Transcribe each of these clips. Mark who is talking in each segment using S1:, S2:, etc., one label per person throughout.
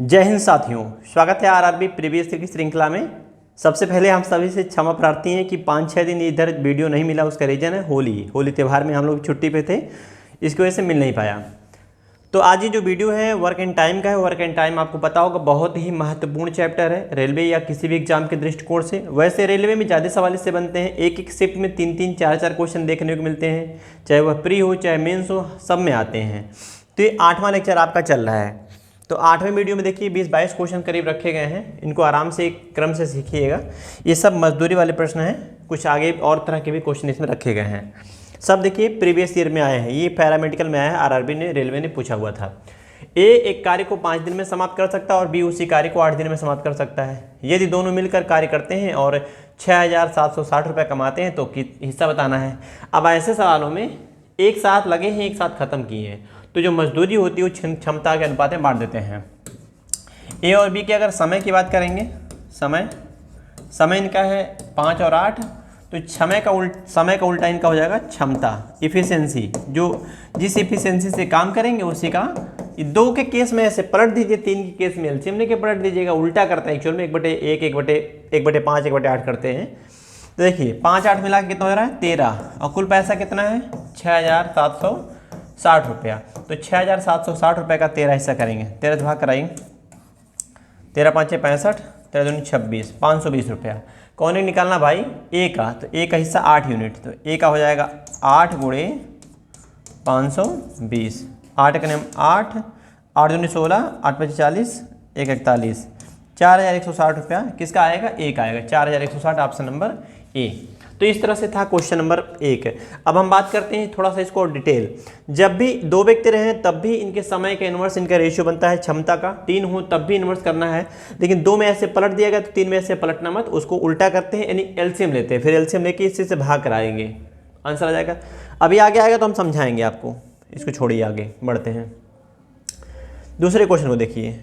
S1: जय हिंद साथियों, स्वागत है आरआरबी प्रीवियस ईयर की श्रृंखला में। सबसे पहले हम सभी से क्षमा प्रार्थी हैं कि 5-6 दिन इधर वीडियो नहीं मिला। उसका रीज़न है होली त्यौहार में हम लोग छुट्टी पे थे, इसकी वजह से मिल नहीं पाया। तो आज ये जो वीडियो है वर्क एंड टाइम का है। वर्क एंड टाइम आपको पता होगा बहुत ही महत्वपूर्ण चैप्टर है रेलवे या किसी भी एग्जाम के दृष्टिकोण से। वैसे रेलवे में ज़्यादा सवाल इससे बनते हैं, एक एक शिफ्ट में 3-3, 4-4 क्वेश्चन देखने को मिलते हैं, चाहे वह प्री हो चाहे मेंस हो, सब में आते हैं। तो ये 8वां लेक्चर आपका चल रहा है। तो 8वें वीडियो में देखिए 20-22 क्वेश्चन करीब रखे गए हैं। इनको आराम से एक क्रम से सीखिएगा। ये सब मजदूरी वाले प्रश्न हैं, कुछ आगे और तरह के भी क्वेश्चन इसमें रखे गए हैं। सब देखिए प्रीवियस ईयर में आए हैं। ये पैरामेडिकल में आया है, आरआरबी ने रेलवे ने पूछा हुआ था। ए एक कार्य को 5 दिन में समाप्त कर सकता है और बी उसी कार्य को 8 दिन में समाप्त कर सकता है। यदि दोनों मिलकर कार्य करते हैं और 6,760 रुपये कमाते हैं तो हिस्सा बताना है। अब ऐसे सवालों में एक साथ लगे हैं, एक साथ खत्म किए हैं, तो जो मजदूरी होती है वो क्षमता के अनुपात में बांट देते हैं। ए और बी के अगर समय की बात करेंगे, समय इनका है 5 और 8, तो समय का उल्टा इनका हो जाएगा क्षमता, इफिशिएंसी। जो जिस इफिशिएंसी से काम करेंगे उसी का। 2 के केस में ऐसे पलट दीजिए, 3 के केस में एलसीएम लेके पलट दीजिएगा। उल्टा करता है एक्चुअल में 1/1, 1/5, 1/8 करते हैं। तो देखिए 5-8 मिला के कितना हो रहा है 13, और कुल पैसा कितना है 6,760 रुपया। तो 6,760 रुपये का 13 हिस्सा करेंगे, 13 से भाग कराएंगे, 13×5 = 65, 13×2 = 26, 520 रुपया। कौन एक निकालना भाई? ए का। तो ए का हिस्सा 8 यूनिट, तो ए का हो जाएगा 8 × 520, 8 × 8, 8×2 = 16, 8×5 = 40, 1 = 41, 4,160 रुपया किसका आएगा? ए का आएगा। 4,160 ऑप्शन नंबर ए। तो इस तरह से था क्वेश्चन नंबर 1। अब हम बात करते हैं थोड़ा सा इसको डिटेल। जब भी 2 व्यक्ति रहें तब भी इनके समय के इनवर्स इनका रेशियो बनता है क्षमता का। 3 हो तब भी इनवर्स करना है, लेकिन 2 में ऐसे पलट दिया गया तो 3 में ऐसे पलटना मत, उसको उल्टा करते हैं, यानी एलसीएम लेते हैं, फिर एलसीएम लेके इसी से भाग कराएंगे, आंसर आ जाएगा। अभी आगे आएगा तो हम समझाएंगे आपको, इसको छोड़िए, आगे बढ़ते हैं। दूसरे क्वेश्चन को देखिए,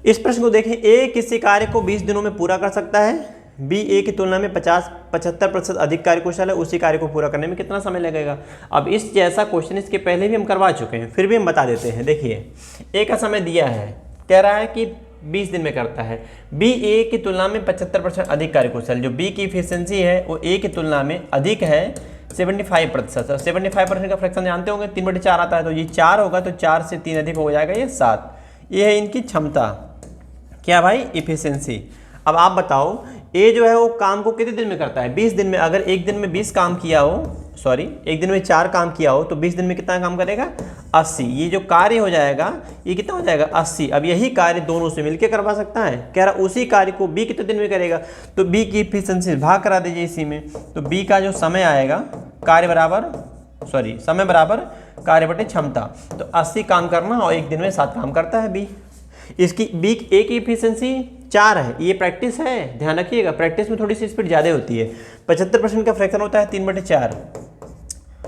S1: इस प्रश्न को देखें। ए किसी कार्य को 20 दिनों में पूरा कर सकता है, बी ए की तुलना में 75% अधिक कार्यकुशल है, उसी कार्य को पूरा करने में कितना समय लगेगा? अब इस जैसा क्वेश्चन इसके पहले भी हम करवा चुके हैं, फिर भी हम बता देते हैं। देखिए ए का समय दिया है, कह रहा है कि 20 दिन में करता है। बी ए की तुलना में 75% अधिक कार्यकुशल, जो बी की इफिशिएंसी है वो ए की तुलना में अधिक है 75%। 75% का फ्रैक्शन जानते होंगे, 3/4 आता है, तो ये 4 होगा, तो 4 से 3 अधिक हो जाएगा, ये 7। ये है इनकी क्षमता, क्या भाई? इफिशिएंसी। अब आप बताओ ए जो है वो काम को कितने दिन में करता है? 20 दिन में। अगर एक दिन में 20 काम किया हो, एक दिन में 4 काम किया हो, तो 20 दिन में कितना काम करेगा? 80। ये जो कार्य हो जाएगा ये कितना हो जाएगा? 80। अब यही कार्य दोनों से मिलकर करवा सकता है, कह रहा उसी कार्य को बी कितने दिन में करेगा, तो बी की इफिशिएंसी भाग करा दीजिए इसी में। तो बी का जो समय आएगा, समय बराबर कार्य बटे क्षमता। तो 80 काम करना और एक दिन में 7 काम करता है बी। इसकी बी ए की इफिशिएंसी 4 है। ये प्रैक्टिस है, ध्यान रखिएगा, प्रैक्टिस में थोड़ी सी स्पीड ज़्यादा होती है। 75% का फ्रैक्शन होता है 3/4।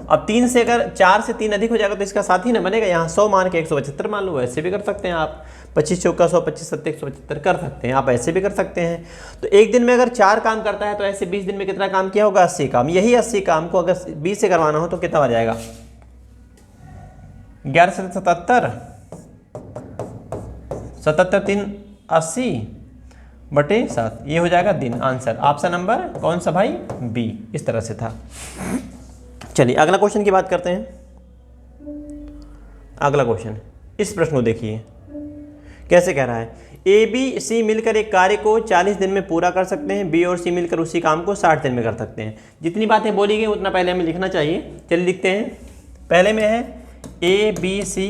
S1: अब 3 से अगर 4 से 3 अधिक हो जाएगा तो इसका साथ ही ना बनेगा। यहाँ 100 मान के 175 मान लो, ऐसे भी कर सकते हैं आप। 25 चौका 100, 25 सत्ते 175 कर सकते हैं आप, ऐसे भी कर सकते हैं। तो एक दिन में अगर 4 काम करता है तो ऐसे 20 दिन में कितना काम किया होगा? 80 काम। यही 80 काम को अगर 20 से करवाना हो तो कितना आ जाएगा? 11 से 77, 77 3 80 बटे 7, ये हो जाएगा दिन। आंसर ऑप्शन नंबर कौन सा भाई? बी। इस तरह से था। चलिए अगला क्वेश्चन की बात करते हैं। अगला क्वेश्चन, इस प्रश्न को देखिए कैसे कह रहा है। ए बी सी मिलकर एक कार्य को 40 दिन में पूरा कर सकते हैं, बी और सी मिलकर उसी काम को 60 दिन में कर सकते हैं। जितनी बातें बोली गई उतना पहले हमें लिखना चाहिए। चलिए लिखते हैं। पहले में है ए बी सी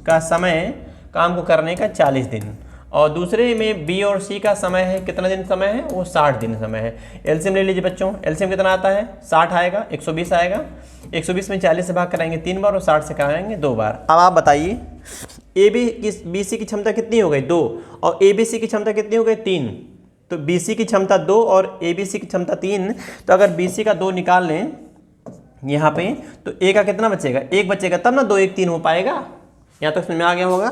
S1: का समय काम को करने का 40 दिन, और दूसरे में बी और सी का समय है, कितना दिन समय है? वो 60 दिन समय है। एलसीएम ले लीजिए बच्चों। एलसीएम कितना आता है? 60 आएगा, 120 आएगा। 120 में 40 से भाग कराएंगे 3 बार और 60 से कराएंगे 2 बार। अब आप बताइए ए बी सी की क्षमता कितनी हो गई? 2, और ए बी सी की क्षमता कितनी हो गई? 3। तो बी सी की क्षमता 2 और ए बी सी की क्षमता 3। तो अगर बी सी का 2 निकाल लें यहाँ पे, तो ए का कितना बचेगा? 1 बचेगा, तब ना 2 1 3 हो पाएगा। यहाँ तक समझ में आ गया होगा।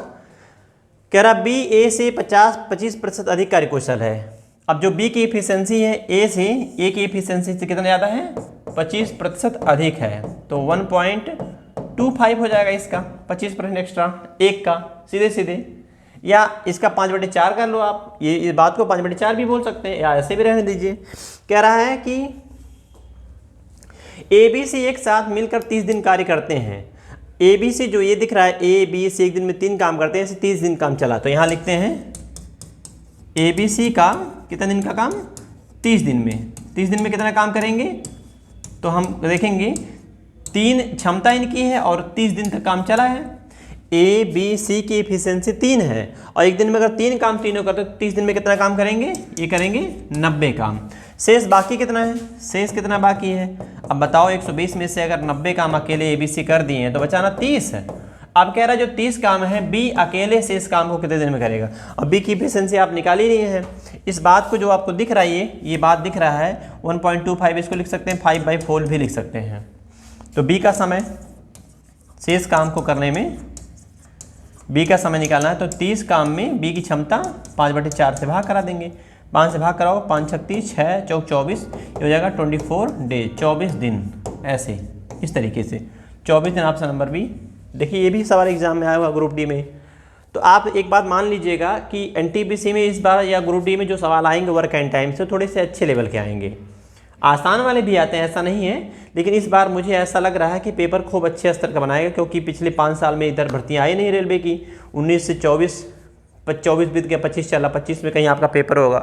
S1: कह रहा बी ए से 25% अधिक कार्यकुशल है। अब जो बी की इफिशिएंसी है ए की इफिशिएंसी से कितना ज़्यादा है? 25% अधिक है, तो 1.25 हो जाएगा इसका, 25% एक्स्ट्रा, एक का सीधे सीधे। या इसका 5/4 कर लो आप, ये इस बात को 5/4 भी बोल सकते हैं या ऐसे भी रहने दीजिए। कह रहा है कि ABC एक साथ मिलकर 30 दिन कार्य करते हैं। ABC जो ये दिख रहा है ABC एक दिन में 3 काम करते हैं, ऐसे 30 दिन काम चला। तो यहाँ लिखते हैं ABC का कितने दिन का काम, 30 दिन में। 30 दिन में कितना काम करेंगे, तो हम देखेंगे 3 क्षमता इनकी है और 30 दिन तक काम चला है। ABC की एफिशिएंसी 3 है और एक दिन में अगर 3 काम तीनों करते तो 30 दिन में कितना काम करेंगे, ये करेंगे 90 काम। शेष बाकी कितना है, शेष कितना बाकी है, अब बताओ 120 में से अगर 90 काम अकेले ABC कर दिए हैं तो बचाना 30 है। अब कह रहा है जो 30 काम है B अकेले शेष काम को कितने दिन में करेगा। अब B की एफिशिएंसी आप निकाल ही रही हैं। इस बात को जो आपको दिख रहा है ये बात दिख रहा है 1.25, इसको लिख सकते हैं 5/4 भी लिख सकते हैं। तो B का समय शेष काम को करने में B का समय निकालना है, तो 30 काम में B की क्षमता 5/4 से भाग करा देंगे। 5 से भाग कराओ, 5 छक्की 6 चौक 24, ये हो जाएगा 24 डेज, 24 दिन। ऐसे इस तरीके से 24 दिन ऑप्शन नंबर बी। देखिए ये भी सवाल एग्जाम में आया हुआ ग्रुप डी में। तो आप एक बात मान लीजिएगा कि NTPC में इस बार या ग्रुप डी में जो सवाल आएंगे वर्क एंड टाइम से थोड़े से अच्छे लेवल के आएंगे। आसान वाले भी आते हैं, ऐसा नहीं है, लेकिन इस बार मुझे ऐसा लग रहा है कि पेपर खूब अच्छे स्तर का बनाएगा, क्योंकि पिछले 5 साल में इधर भर्तियाँ आई नहीं रेलवे की। 19 से 24 बीत गया, 25 चला, 25 में कहीं आपका पेपर होगा।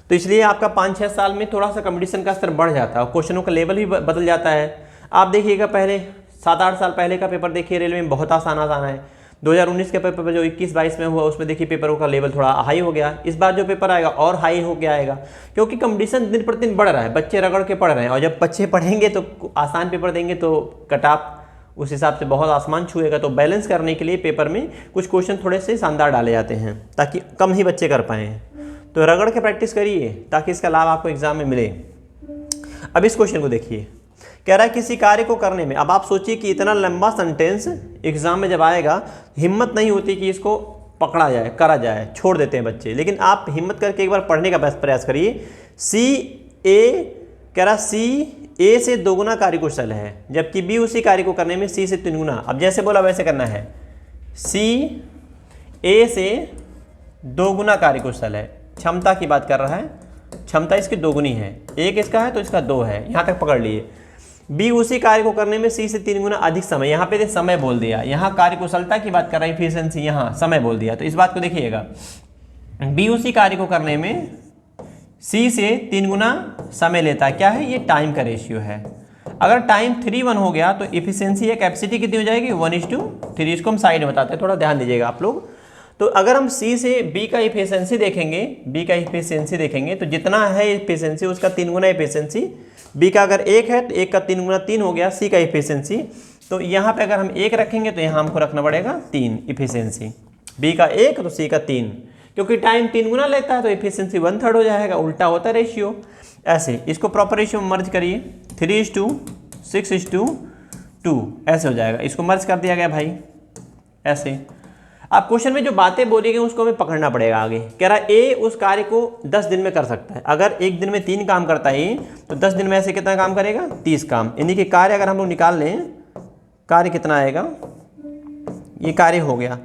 S1: तो इसलिए आपका 5-6 साल में थोड़ा सा कंपटीशन का स्तर बढ़ जाता है और क्वेश्चनों का लेवल भी बदल जाता है। आप देखिएगा पहले 7-8 साल पहले का पेपर देखिए रेलवे में बहुत आसान है। 2019 के पेपर जो 21-22 में हुआ उसमें देखिए पेपरों का लेवल थोड़ा हाई हो गया। इस बार जो पेपर आएगा और हाई हो गया आएगा, क्योंकि कंपटीशन दिन प्रतिदिन बढ़ रहा है, बच्चे रगड़ के पढ़ रहे हैं। और जब बच्चे पढ़ेंगे तो आसान पेपर देंगे तो कट ऑफ उस हिसाब से बहुत आसमान छुएगा। तो बैलेंस करने के लिए पेपर में कुछ क्वेश्चन थोड़े से शानदार डाले जाते हैं ताकि कम ही बच्चे कर पाएँ। तो रगड़ के प्रैक्टिस करिए ताकि इसका लाभ आपको एग्जाम में मिले। अब इस क्वेश्चन को देखिए, कह रहा है किसी कार्य को करने में। अब आप सोचिए कि इतना लंबा सेंटेंस एग्जाम में जब आएगा हिम्मत नहीं होती कि इसको पकड़ा जाए, करा जाए, छोड़ देते हैं बच्चे। लेकिन आप हिम्मत करके एक बार पढ़ने का प्रयास करिए। कह रहा A से 2 गुना कार्यकुशल है, जबकि B उसी कार्य को करने में C से 3 गुना। अब जैसे बोला वैसे करना है। C A से 2 गुना कार्यकुशल है, क्षमता की बात कर रहा है, क्षमता इसकी 2 गुनी है। 1 इसका है तो इसका 2 है, यहाँ तक पकड़ लिए। B उसी कार्य को करने में C से 3 गुना अधिक समय, यहाँ पे समय बोल दिया, यहाँ कार्यकुशलता की बात कर रहा है, एफिशिएंसी, यहाँ समय बोल दिया। तो इस बात को देखिएगा, B उसी कार्य को करने में C से 3 गुना समय लेता है। क्या है ये, टाइम का रेशियो है। अगर टाइम 3:1 हो गया तो एफिशिएंसी या कैपेसिटी कितनी हो जाएगी, 1:3। इसको हम साइड में बताते हैं, थोड़ा ध्यान दीजिएगा आप लोग। तो अगर हम C से B का एफिशिएंसी देखेंगे, तो जितना है एफिशिएंसी उसका 3 गुना एफिशिएंसी। B का अगर 1 है तो 1 का 3 गुना 3 हो गया C का एफिशिएंसी। तो यहाँ पे अगर हम 1 रखेंगे तो यहाँ हमको रखना पड़ेगा 3 एफिशिएंसी। B का 1 तो C का 3, क्योंकि टाइम 3 गुना लेता है तो एफिशिएंसी 1/3 हो जाएगा, उल्टा होता है रेशियो। ऐसे इसको प्रॉपर रेशियो में मर्ज करिए, 3:6:2 ऐसे हो जाएगा। इसको मर्ज कर दिया गया भाई ऐसे। अब क्वेश्चन में जो बातें बोली गई उसको हमें पकड़ना पड़ेगा आगे। कह रहा है A उस कार्य को 10 दिन में कर सकता है। अगर एक दिन में 3 काम करता है तो 10 दिन में ऐसे कितना काम करेगा, 30 काम। यानी कि कार्य अगर हम लोग निकाल लें, कार्य कितना आएगा, ये कार्य हो गया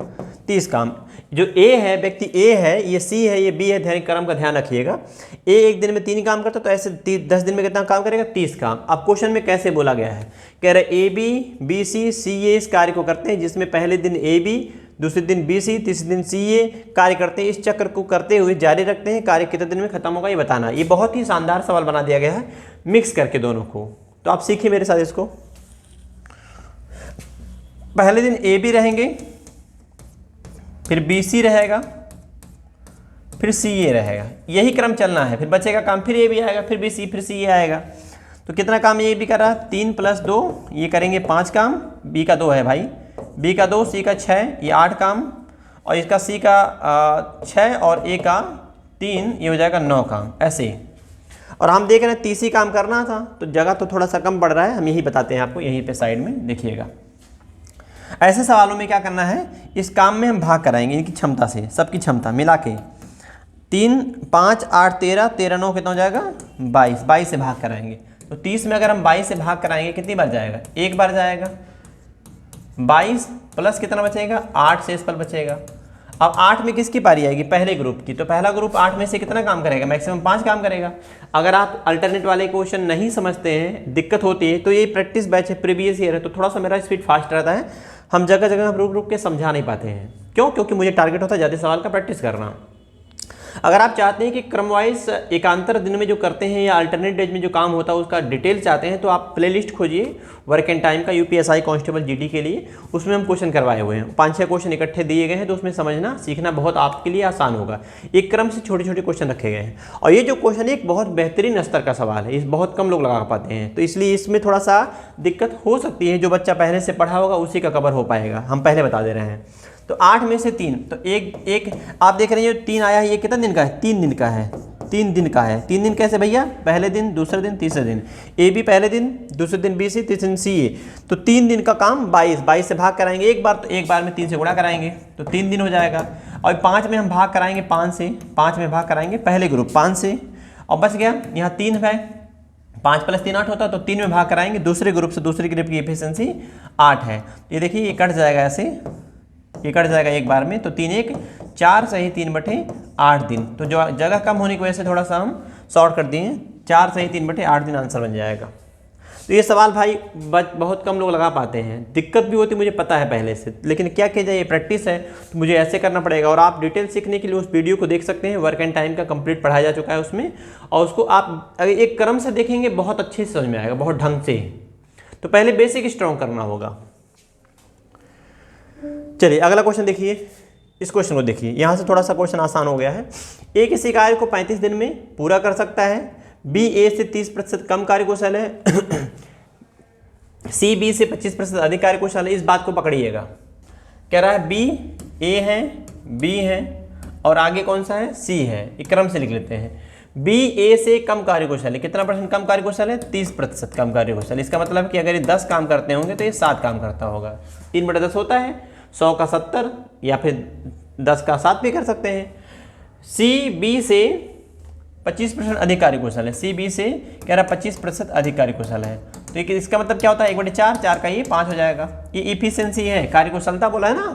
S1: 30 काम। जो A है, व्यक्ति A है, ये C है, ये B है, ध्यान क्रम का ध्यान रखिएगा। A एक दिन में 3 काम करता है तो ऐसे 10 दिन में कितना काम करेगा, 30 काम। अब क्वेश्चन में कैसे बोला गया है, कह रहे AB, BC, CA इस कार्य को करते हैं, जिसमें पहले दिन AB, दूसरे दिन BC, तीसरे दिन CA कार्य करते हैं। इस चक्र को करते हुए जारी रखते हैं। कार्य कितने दिन में खत्म होगा ये बताना। ये बहुत ही शानदार सवाल बना दिया गया है मिक्स करके दोनों को। तो आप सीखिए मेरे साथ इसको। पहले दिन AB रहेंगे, फिर BC रहेगा, फिर CA रहेगा, यही क्रम चलना है। फिर बचेगा काम, फिर AB आएगा, फिर BC, फिर CA आएगा। तो कितना काम ये AB कर रहा है, 3 + 2, ये करेंगे 5 काम। B का 2 है भाई, B का 2, C का 6, ये 8 काम, और इसका C का 6 और A का 3, ये हो जाएगा 9 काम। ऐसे और हम देख रहे हैं 30 ही काम करना था, तो जगह तो थोड़ा सा कम पड़ रहा है, हम यही बताते हैं आपको, यहीं पे साइड में देखिएगा। ऐसे सवालों में क्या करना है, इस काम में हम भाग कराएंगे इनकी क्षमता से, सबकी क्षमता मिला के। 3, 5, 8, 13, 13, 9 कितना हो जाएगा, 22। 22 से भाग कराएंगे तो 30 में अगर हम 22 से भाग कराएंगे कितनी बार जाएगा, एक बार जाएगा। 22 प्लस कितना बचेगा, 8 शेष पर बचेगा। अब 8 में किसकी पारी आएगी? पहले ग्रुप की। तो पहला ग्रुप 8 में से कितना काम करेगा? मैक्सिमम 5 काम करेगा। अगर आप अल्टरनेट वाले क्वेश्चन नहीं समझते हैं, दिक्कत होती है, तो ये प्रैक्टिस बैच है, प्रीवियस ईयर है, तो थोड़ा सा मेरा स्पीड फास्ट रहता है। हम जगह जगह रुक रुक के समझा नहीं पाते हैं। क्यों? क्योंकि मुझे टारगेट होता है ज़्यादा सवाल का प्रैक्टिस करना। अगर आप चाहते हैं कि क्रम वाइज एकांतर दिन में जो करते हैं या अल्टरनेट डेज में जो काम होता है उसका डिटेल चाहते हैं, तो आप प्लेलिस्ट खोजिए वर्क एंड टाइम का, यूपीएसआई कांस्टेबल जीडी के लिए। उसमें हम क्वेश्चन करवाए हुए हैं, 5-6 क्वेश्चन इकट्ठे दिए गए हैं, तो उसमें समझना सीखना बहुत आपके लिए आसान होगा। एक क्रम से छोटे छोटे क्वेश्चन रखे गए हैं, और ये जो क्वेश्चन एक बहुत बेहतरीन स्तर का सवाल है, इस बहुत कम लोग लगा पाते हैं, तो इसलिए इसमें थोड़ा सा दिक्कत हो सकती है। जो बच्चा पहले से पढ़ा होगा उसी का कवर हो पाएगा, हम पहले बता दे रहे हैं। तो 8 में से 3, तो एक आप देख रहे हैं जो 3 आया है, ये कितना दिन का है? 3 दिन का है। 3 दिन का है। 3 दिन कैसे भैया? पहले दिन, दूसरे दिन, तीसरे दिन। ए बी पहले दिन, दूसरे दिन बी सी, तीसरे दिन सी ए। तो 3 दिन का काम 22 से भाग कराएंगे एक बार, तो एक बार में 3 से गुणा कराएंगे तो 3 दिन हो जाएगा। और 5 में हम भाग कराएंगे 5 से, 5 में भाग कराएंगे पहले ग्रुप 5 से, और बच गया यहाँ 3 है, 5 + 3 8 होता है, तो 3 में भाग कराएंगे दूसरे ग्रुप से, दूसरे ग्रुप की एफिशिएंसी 8 है। ये देखिए ये कट जाएगा ऐसे, ये कट जाएगा एक बार में, तो 3 1 4 सही 3/8 दिन। तो जो जगह कम होने की वजह से थोड़ा सा हम शॉर्ट कर दिए, 4 सही 3/8 दिन आंसर बन जाएगा। तो ये सवाल भाई बहुत कम लोग लगा पाते हैं, दिक्कत भी होती मुझे पता है पहले से, लेकिन क्या किया जाए, ये प्रैक्टिस है, तो मुझे ऐसे करना पड़ेगा। और आप डिटेल सीखने के लिए उस वीडियो को देख सकते हैं, वर्क एंड टाइम का कंप्लीट पढ़ाया जा चुका है उसमें, और उसको आप अगर एक क्रम से देखेंगे बहुत अच्छे से समझ में आएगा, बहुत ढंग से। तो पहले बेसिक स्ट्रॉन्ग करना होगा। चलिए अगला क्वेश्चन देखिए, इस क्वेश्चन को देखिए, यहाँ से थोड़ा सा क्वेश्चन आसान हो गया है। ए किसी कार्य को 35 दिन में पूरा कर सकता है, बी ए से 30% कम कार्यकुशल है, सी बी से 25% अधिक कार्यकुशल है। इस बात को पकड़िएगा, कह रहा है बी ए है, बी है, और आगे कौन सा है? सी है। एक क्रम से लिख लेते हैं। बी ए से कम कार्यकुशल है, कितना % कम कार्यकुशल है? 30% कम कार्यकुशल। इसका मतलब कि अगर ये 10 काम करते होंगे तो ये 7 काम करता होगा। 3/10 होता है, 100 का 70, या फिर 10 का 7 भी कर सकते हैं। सी बी से 25% अधिक कार्यकुशल है, सी बी से कह रहा 25% अधिक कार्यकुशल है। तो इसका मतलब क्या होता है? 1/4, 4 का ये 5 हो जाएगा। ये इफिशिएंसी है, कार्यकुशलता बोला है ना,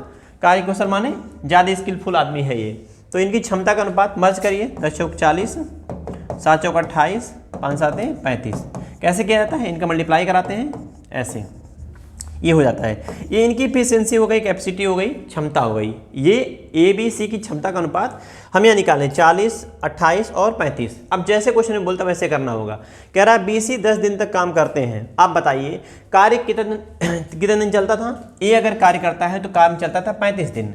S1: कार्यकुशल माने ज़्यादा स्किलफुल आदमी है ये। तो इनकी क्षमता का अनुपात मर्ज करिए, 10 चौक 40, 7 चौक 28, 5 7 35। कैसे किया जाता है? इनका मल्टीप्लाई कराते हैं ऐसे, ये हो जाता है। ये इनकी इफिशिएंसी हो गई, कैपेसिटी हो गई, क्षमता हो गई। ये ए बी सी की क्षमता का अनुपात हम यहाँ निकालें, 40, 28 और 35। अब जैसे क्वेश्चन में बोलता वैसे करना होगा। कह रहा है बी सी 10 दिन तक काम करते हैं। आप बताइए कार्य कितने दिन चलता था? ए अगर कार्य करता है तो काम चलता था 35 दिन।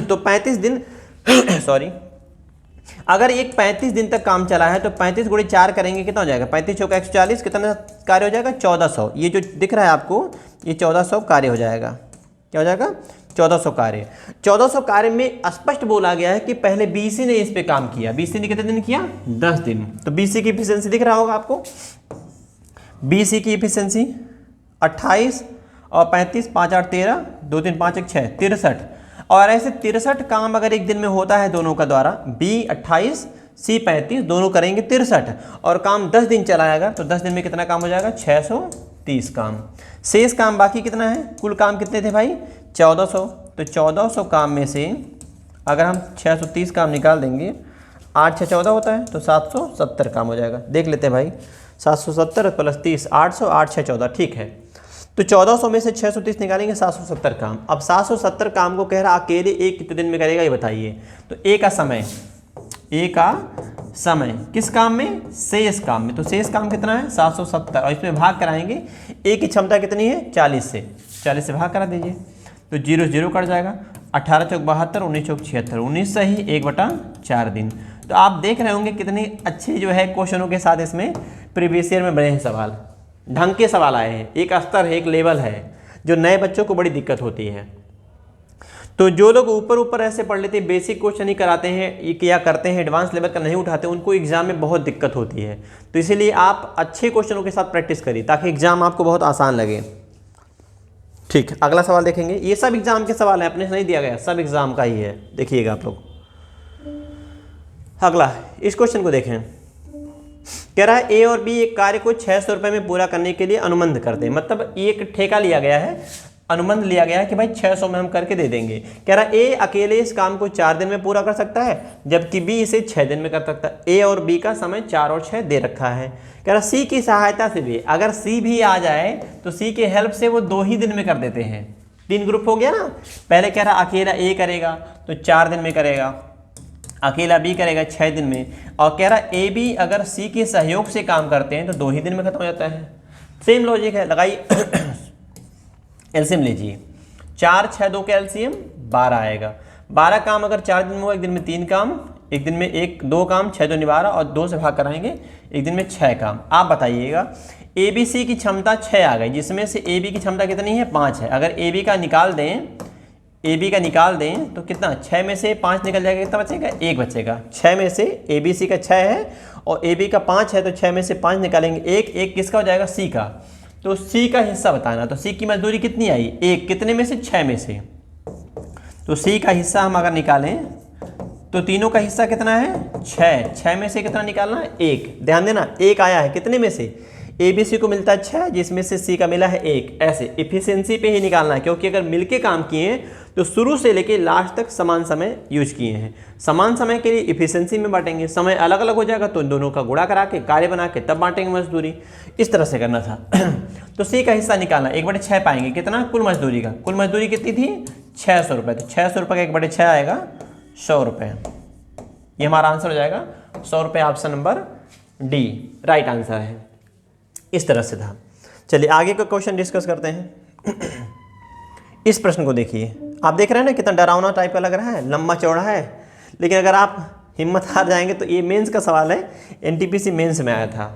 S1: तो 35 दिन सॉरी, अगर एक 35 दिन तक काम चला है तो 35 × 4 करेंगे, कितना हो जाएगा? 35 चौका 140, कितना कार्य हो जाएगा? 1400। ये जो दिख रहा है आपको, ये 1400 कार्य हो जाएगा। क्या हो जाएगा? 1400 कार्य। 1400 कार्य में स्पष्ट बोला गया है कि पहले बीसी ने इस पे काम किया। बीसी ने कितने दिन किया? 10 दिन। तो बीसी की इफिशिएंसी दिख रहा होगा आपको, बीसी की इफिशिएंसी 28 और 35, 5 8 13, 2 3 5 1 6, 63। और ऐसे 63 काम अगर एक दिन में होता है दोनों का द्वारा, बी 28 सी 35, दोनों करेंगे 63, और काम 10 दिन चलाएगा, तो 10 दिन में कितना काम हो जाएगा? 630 काम। शेष काम बाकी कितना है? कुल काम कितने थे भाई? 1400। तो 1400 काम में से अगर हम 630 काम निकाल देंगे, 8 6 14 होता है, तो 770 काम हो जाएगा। देख लेते हैं भाई, 770 + 30, 800, 8 6 14, ठीक है। तो 1400 में से 630 निकालेंगे, 770 काम। अब 770 काम को कह रहा अकेले एक कितने दिन में करेगा ये बताइए। तो ए का समय, ए का समय किस काम में? शेष काम में। तो शेष काम कितना है? 770, और इसमें भाग कराएंगे। ए की क्षमता कितनी है? 40 से, 40 से भाग करा दीजिए, तो 0 0 कट जाएगा। 18 चौक 72, 19 चौक 76, 19 सही 1/4 दिन। तो आप देख रहे होंगे कितने अच्छे जो है क्वेश्चनों के साथ इसमें प्रीवियस ईयर में बने हैं सवाल, ढंग के सवाल आए हैं। एक स्तर है, एक लेवल है, जो नए बच्चों को बड़ी दिक्कत होती है। तो जो लोग ऊपर ऊपर ऐसे पढ़ लेते हैं, बेसिक क्वेश्चन ही कराते हैं या करते हैं, एडवांस लेवल का नहीं उठाते, उनको एग्जाम में बहुत दिक्कत होती है। तो इसीलिए आप अच्छे क्वेश्चनों के साथ प्रैक्टिस करिए ताकि एग्जाम आपको बहुत आसान लगे। ठीक, अगला सवाल देखेंगे। ये सब एग्जाम के सवाल है, अपने से नहीं दिया गया, सब एग्जाम का ही है, देखिएगा आप लोग। अगला इस क्वेश्चन को देखें, कह रहा है ए और बी एक कार्य को 600 रुपये में पूरा करने के लिए अनुबंध करते हैं। मतलब एक ठेका लिया गया है, अनुबंध लिया गया है कि भाई 600 में हम करके दे देंगे। कह रहा ए अकेले इस काम को 4 दिन में पूरा कर सकता है, जबकि बी इसे 6 दिन में कर सकता है। ए और बी का समय 4 और 6 दे रखा है। कह रहा सी की सहायता से भी, अगर सी भी आ जाए तो सी के हेल्प से वो 2 ही दिन में कर देते हैं। 3 ग्रुप हो गया ना। पहले कह रहा अकेला ए करेगा तो 4 दिन में करेगा, अकेला बी करेगा 6 दिन में, और कह रहा ए बी अगर सी के सहयोग से काम करते हैं तो 2 ही दिन में खत्म हो जाता है। सेम लॉजिक है, लगाइए एलसीएम लीजिए। 4 6 2 का एलसीएम 12 आएगा। 12 काम अगर 4 दिन में हो, एक दिन में 3 काम, एक दिन में 2 काम, 6 2 12 और 2 से भाग कराएंगे, एक दिन में 6 काम। आप बताइएगा ए बी सी की क्षमता 6 आ गई, जिसमें से ए बी की क्षमता कितनी है 5 है। अगर ए बी का निकाल दें तो कितना, 6 में से 5 निकल जाएगा, कितना बचेगा 1 बचेगा। 6 में से ए बी सी का 6 है और ए बी का 5 है, तो 6 में से 5 निकालेंगे, 1 किसका हो जाएगा सी का। तो सी का हिस्सा बताना, तो सी की मजदूरी कितनी आई 1, कितने में से 6 में से। तो सी का हिस्सा हम अगर निकालें तो तीनों का हिस्सा कितना है 6 में से कितना निकालना है 1। ध्यान देना 1 आया है कितने में से, ए बी सी को मिलता है 6, जिसमें से सी का मिला है 1। ऐसे इफिशिएंसी पे ही निकालना है, क्योंकि अगर मिलके काम किए हैं तो शुरू से लेके लास्ट तक समान समय यूज किए हैं। समान समय के लिए इफिशिएंसी में बांटेंगे, समय अलग अलग हो जाएगा तो दोनों का गुणा करा के कार्य बना के तब बांटेंगे मजदूरी। इस तरह से करना था। तो सी का हिस्सा निकालना, 1/6 पाएंगे कितना कुल मजदूरी का। कुल मजदूरी कितनी थी 600 रुपये, तो 600 रुपये का 1/6 आएगा 100 रुपये। ये हमारा आंसर हो जाएगा 100 रुपये। Option number D right answer है। इस तरह से था। चलिए आगे का क्वेश्चन डिस्कस करते हैं। इस प्रश्न को देखिए, आप देख रहे हैं ना कितना डरावना टाइप का लग रहा है, लंबा चौड़ा है, लेकिन अगर आप हिम्मत हार जाएंगे तो ये मेंस का सवाल है, एनटीपीसी मेंस में आया था।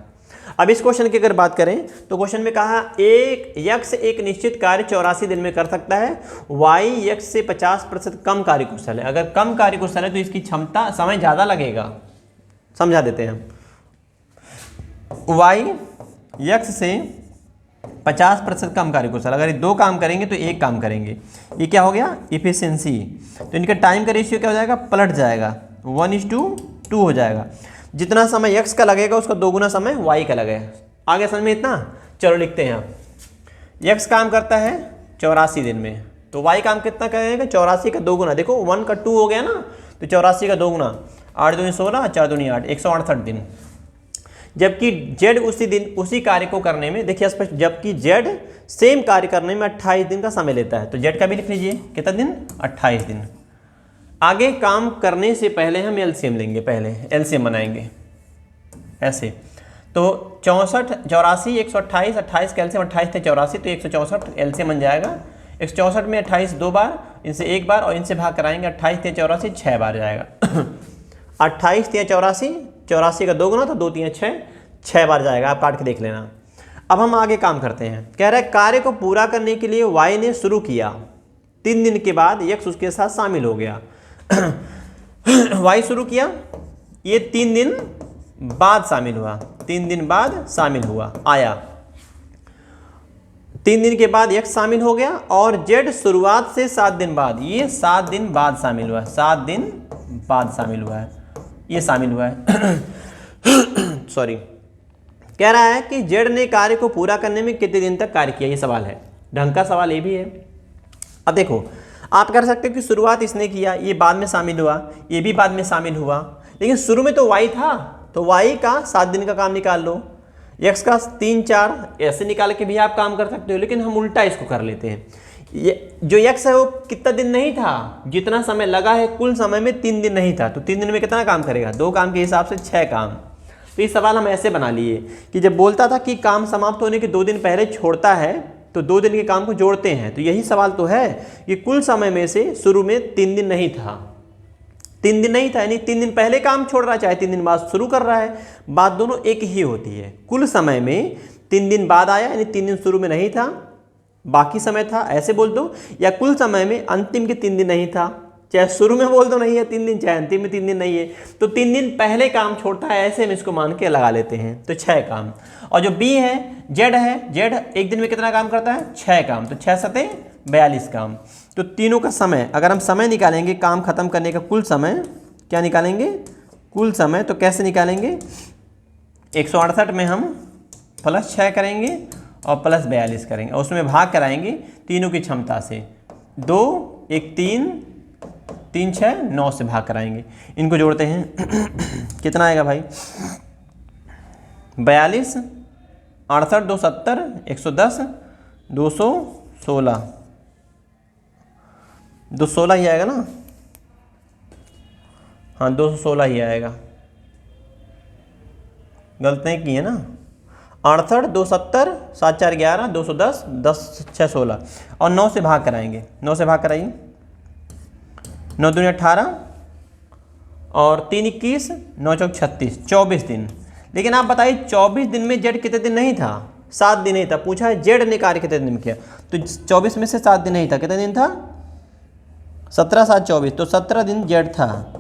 S1: अब इस क्वेश्चन की अगर बात करें तो क्वेश्चन में कहा एक यक्ष एक निश्चित कार्य 84 दिन में कर सकता है, वाई यक्ष से 50% कम कार्यकुशल है। अगर कम कार्यकुशल है तो इसकी क्षमता समय ज़्यादा लगेगा। समझा देते हैं, वाई यक्ष से 50% कम कार्यकुशल, अगर ये 2 काम करेंगे तो 1 काम करेंगे। ये क्या हो गया इफिशिएंसी। तो इनका टाइम का रेशियो क्या हो जाएगा पलट जाएगा, 1:2 हो जाएगा। जितना समय x का लगेगा उसका 2 गुना समय y का लगेगा। आगे समझ में इतना। चलो लिखते हैं, आप x काम करता है 84 दिन में, तो y काम कितना करेगा 84 का 2 गुना। देखो 1 का 2 हो गया ना, तो 84 का 2 गुना, 8 दूनी 16, 4 दूनी 8, 168 दिन। जबकि z उसी दिन उसी कार्य को करने में, देखिए स्पष्ट, जबकि z सेम कार्य करने में 28 दिन का समय लेता है। तो z का भी लिख लीजिए कितना दिन 28 दिन। आगे काम करने से पहले हम एलसीएम लेंगे, पहले एलसीएम बनाएंगे ऐसे। तो 64 84 128, 28 का एलसीएम 28 थे 84, तो 164 एलसीएम बन जाएगा। 164 में 28 2 बार, इनसे 1 बार और इनसे भाग कराएंगे, 28 थे 84 6 बार जाएगा। 28 थे 84, 84 का 2 गुना तो 2 3 6 बार जाएगा। आप काट के देख लेना। अब हम आगे काम करते हैं। कह रहा है कार्य को पूरा करने के लिए वाई ने शुरू किया, 3 दिन के बाद यक्ष उसके साथ शामिल हो गया। वाई शुरू किया, ये 3 दिन बाद शामिल हुआ, 3 दिन बाद शामिल हुआ, आया 3 दिन के बाद यक्ष शामिल हो गया, और जेड शुरुआत से 7 दिन बाद, ये 7 दिन बाद शामिल हुआ है, 7 दिन बाद शामिल हुआ है, ये शामिल हुआ है। सॉरी, कह रहा है कि जेड ने कार्य को पूरा करने में कितने दिन तक कार्य किया, ये सवाल है। ढंग का सवाल ये भी है। अब देखो आप कर सकते हो कि शुरुआत इसने किया, ये बाद में शामिल हुआ, ये भी बाद में शामिल हुआ, लेकिन शुरू में तो वाई था, तो वाई का 7 दिन का काम निकाल लो, एक्स का 3 4 ऐसे निकाल के भी आप काम कर सकते हो, लेकिन हम उल्टा इसको कर लेते हैं। ये जो एक्स है वो कितना दिन नहीं था, जितना समय लगा है कुल समय में 3 दिन नहीं था, तो 3 दिन में कितना काम करेगा, 2 काम के हिसाब से 6 काम। तो ये सवाल हम ऐसे बना लिए कि जब बोलता था कि काम समाप्त होने के 2 दिन पहले छोड़ता है तो 2 दिन के काम को जोड़ते हैं, तो यही सवाल तो है कि कुल समय में से शुरू में 3 दिन नहीं था, 3 दिन नहीं था, यानी 3 दिन पहले काम छोड़ रहा है, चाहे 3 दिन बाद शुरू कर रहा है, बात दोनों एक ही होती है। कुल समय में 3 दिन बाद आया, यानी 3 दिन शुरू में नहीं था, बाकी समय था, ऐसे बोल दो, या कुल समय में अंतिम के 3 दिन नहीं था, चाहे शुरू में बोल दो नहीं है 3 दिन, चाहे अंतिम में 3 दिन नहीं है, तो 3 दिन पहले काम छोड़ता है, ऐसे हम इसको मान के लगा लेते हैं, तो 6 काम। और जो बी है, जेड है, जेड एक दिन में कितना काम करता है 6 काम, तो 6 7 42 काम। तो तीनों का समय अगर हम समय निकालेंगे, काम खत्म करने का कुल समय क्या निकालेंगे, कुल समय, तो कैसे निकालेंगे, 168 में हम +6 करेंगे और प्लस 42 करेंगे और उसमें भाग कराएंगे तीनों की क्षमता से। 2 1 3 3 6 9 से भाग कराएंगे। इनको जोड़ते हैं कितना आएगा भाई? 42 68 2 70 110 216 216 ही आएगा ना? हाँ 216 ही आएगा, गलत नहीं की है ना। 68 270 7 4 11 210 10 6 16 और 9 से भाग कराएंगे। 9 से भाग कराइए। 9 दूनी 18 और 3 21 9 चौक 36 24 दिन। लेकिन आप बताइए 24 दिन में जेड कितने दिन नहीं था? 7 दिन नहीं था। पूछा है जेड ने कार्य कितने दिन में किया, तो 24 में से 7 दिन नहीं था। कितने दिन था? 17 7 24, तो 17 दिन जेड था।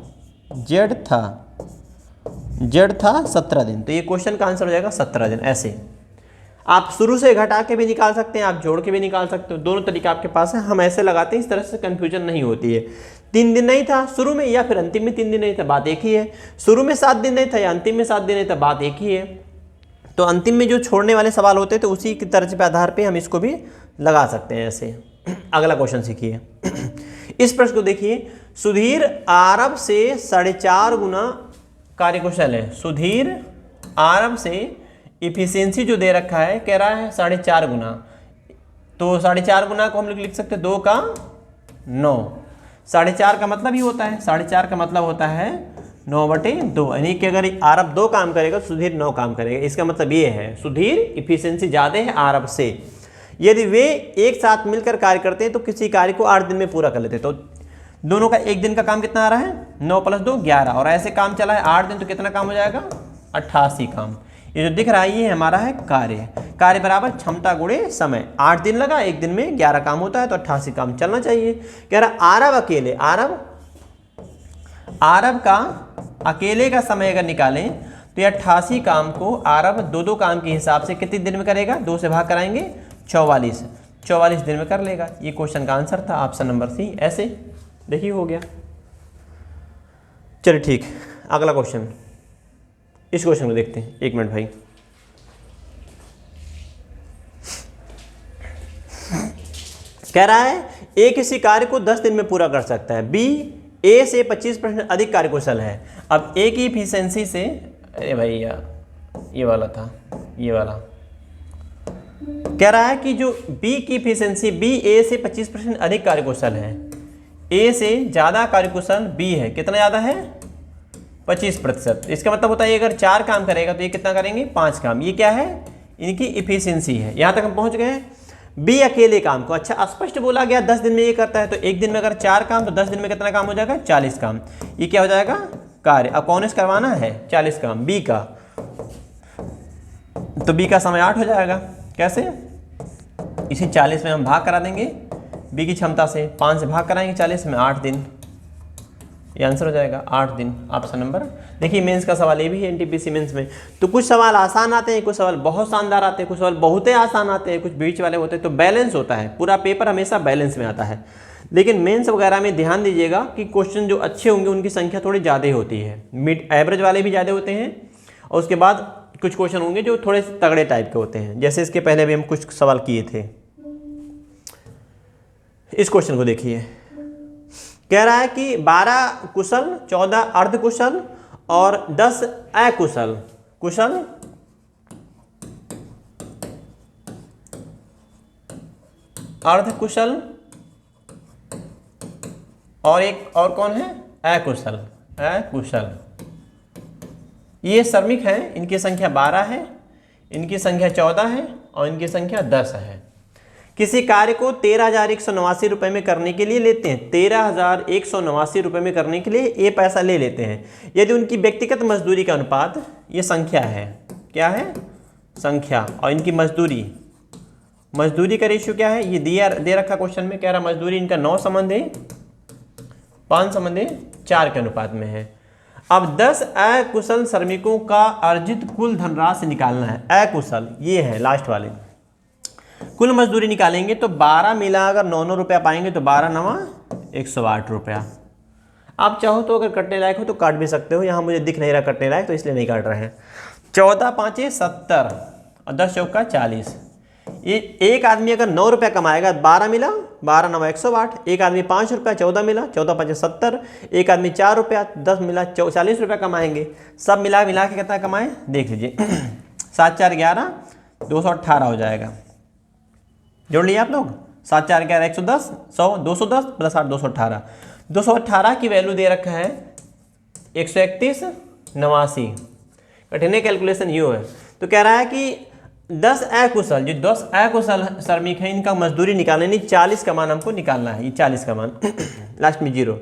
S1: जेड था 17 दिन, तो ये क्वेश्चन का आंसर हो जाएगा 17 दिन। ऐसे आप शुरू से घटा के भी निकाल सकते हैं, आप जोड़ के भी निकाल सकते हो, दोनों तरीका आपके पास है। हम ऐसे लगाते हैं, इस तरह से कंफ्यूजन नहीं होती है। 3 दिन नहीं था शुरू में या फिर अंतिम में 3 दिन नहीं था, बात एक ही है। शुरू में 7 दिन नहीं था या अंतिम में 7 दिन नहीं था, बात एक ही है। तो अंतिम में जो छोड़ने वाले सवाल होते हैं तो उसी की तर्ज पे आधार पे हम इसको भी लगा सकते हैं ऐसे। अगला क्वेश्चन सीखिए। इस प्रश्न को देखिए। सुधीर आरब से 4.5 गुना कार्यकुशल है। सुधीर आरब से इफिशियंसी जो दे रखा है कह रहा है 4.5 गुना, तो 4.5 गुना को हम लोग लिख सकते हैं 2 का 9। 4.5 का मतलब ही होता है, 4.5 का मतलब होता है 9/2, यानी कि अगर आरब 2 काम करेगा तो सुधीर 9 काम करेगा। इसका मतलब ये है सुधीर इफिशियंसी ज़्यादा है आरब से। यदि वे एक साथ मिलकर कार्य करते हैं तो किसी कार्य को 8 दिन में पूरा कर लेते हैं। तो दोनों का एक दिन का काम कितना आ रहा है? 9 + 2 11, और ऐसे काम चला है 8 दिन, तो कितना काम हो जाएगा? 88 काम। ये जो दिख रहा है ये हमारा है कार्य। कार्य बराबर क्षमता गुणे समय। 8 दिन लगा, एक दिन में 11 काम होता है, तो 88 काम चलना चाहिए। कह रहा आरब अकेले, आरब का अकेले का समय अगर निकालें तो ये 88 काम को आरब 2-2 काम के हिसाब से कितने दिन में करेगा? 2 से भाग कराएंगे 44 दिन में कर लेगा। ये क्वेश्चन का आंसर था ऑप्शन नंबर सी। ऐसे देखिए हो गया। चलिए ठीक, अगला क्वेश्चन, इस क्वेश्चन को देखते हैं। 1 मिनट भाई। कह रहा है ए किसी कार्य को 10 दिन में पूरा कर सकता है, बी ए से 25% अधिक कार्यकुशल है। अब ए की इफिशियंसी से, अरे भैया ये वाला था, ये वाला कह रहा है कि जो बी की इफिशियंसी, बी ए से 25% अधिक कार्यकुशल है। ए से ज़्यादा कार्यकुशल बी है। कितना ज़्यादा है? 25%। इसका मतलब होता है अगर 4 काम करेगा तो ये कितना करेंगे? 5 काम। ये क्या है? इनकी इफिशियंसी है। यहाँ तक हम पहुँच गए हैं। बी अकेले काम को, अच्छा स्पष्ट बोला गया 10 दिन में ये करता है, तो एक दिन में अगर 4 काम तो 10 दिन में कितना काम हो जाएगा? 40 काम। ये क्या हो जाएगा? कार्य। अब कौन से करवाना है? 40 काम बी का, तो बी का समय 8 हो जाएगा। कैसे? इसी 40 में हम भाग करा देंगे बी की क्षमता से, 5 से भाग कराएंगे 40 में, 8 दिन। ये आंसर हो जाएगा 8 दिन, ऑप्शन नंबर। देखिए मेंस का सवाल ये भी है एनटीपीसी मेंस में। तो कुछ सवाल आसान आते हैं, कुछ सवाल बहुत शानदार आते हैं, कुछ सवाल बहुत ही आसान आते हैं, कुछ बीच वाले होते हैं। तो बैलेंस होता है, पूरा पेपर हमेशा बैलेंस में आता है। लेकिन मेंस वगैरह में ध्यान दीजिएगा कि क्वेश्चन जो अच्छे होंगे उनकी संख्या थोड़ी ज़्यादा होती है, मिड एवरेज वाले भी ज़्यादा होते हैं, और उसके बाद कुछ क्वेश्चन होंगे जो थोड़े तगड़े टाइप के होते हैं। जैसे इसके पहले भी हम कुछ सवाल किए थे। इस क्वेश्चन को देखिए। कह रहा है कि 12 कुशल, 14 अर्धकुशल और 10 अकुशल, कुशल अर्धकुशल और एक और कौन है? अकुशल। ये श्रमिक हैं, इनकी संख्या 12 है, इनकी संख्या 14 है और इनकी संख्या 10 है। किसी कार्य को 13,189 रुपये में करने के लिए लेते हैं, 13,189 रुपये में करने के लिए ये पैसा ले लेते हैं। यदि उनकी व्यक्तिगत मजदूरी का अनुपात, ये संख्या है, क्या है? संख्या, और इनकी मजदूरी का रेशियो क्या है? ये दे रखा क्वेश्चन में। कह रहा मजदूरी इनका 9:5:4 के अनुपात में है। अब 10 अकुशल श्रमिकों का अर्जित कुल धनराशि निकालना है। अकुशल ये है लास्ट वाले। कुल मजदूरी निकालेंगे तो 12 मिला अगर 9 रुपया पाएंगे तो 12×9 108 रुपया। आप चाहो तो अगर कटने लायक हो तो काट भी सकते हो, यहाँ मुझे दिख नहीं रहा कटने लायक तो इसलिए नहीं काट रहे हैं। 14×5 = 70 और 10 चौका 40। ये एक आदमी अगर 9 रुपया कमाएगा 12 मिला, 12 9 108। एक आदमी 5 रुपया 14 मिला, 14 5 70। एक आदमी 4 रुपया 10 मिला, 40 रुपया कमाएंगे। सब मिला के कितना कमाएं देख लीजिए 7 4 11 218 हो जाएगा। जोड़ लिए आप लोग, 7 4 11 110 100 210 प्लस 8 218। 218 की वैल्यू दे रखा है 131 89। कठिन कैलकुलेशन यू है। तो कह रहा है कि 10 अकुशल, जो 10 अकुशल श्रमिक है इनका मजदूरी निकालने, नहीं 40 का मान हमको निकालना है। ये 40 का मान लास्ट में 0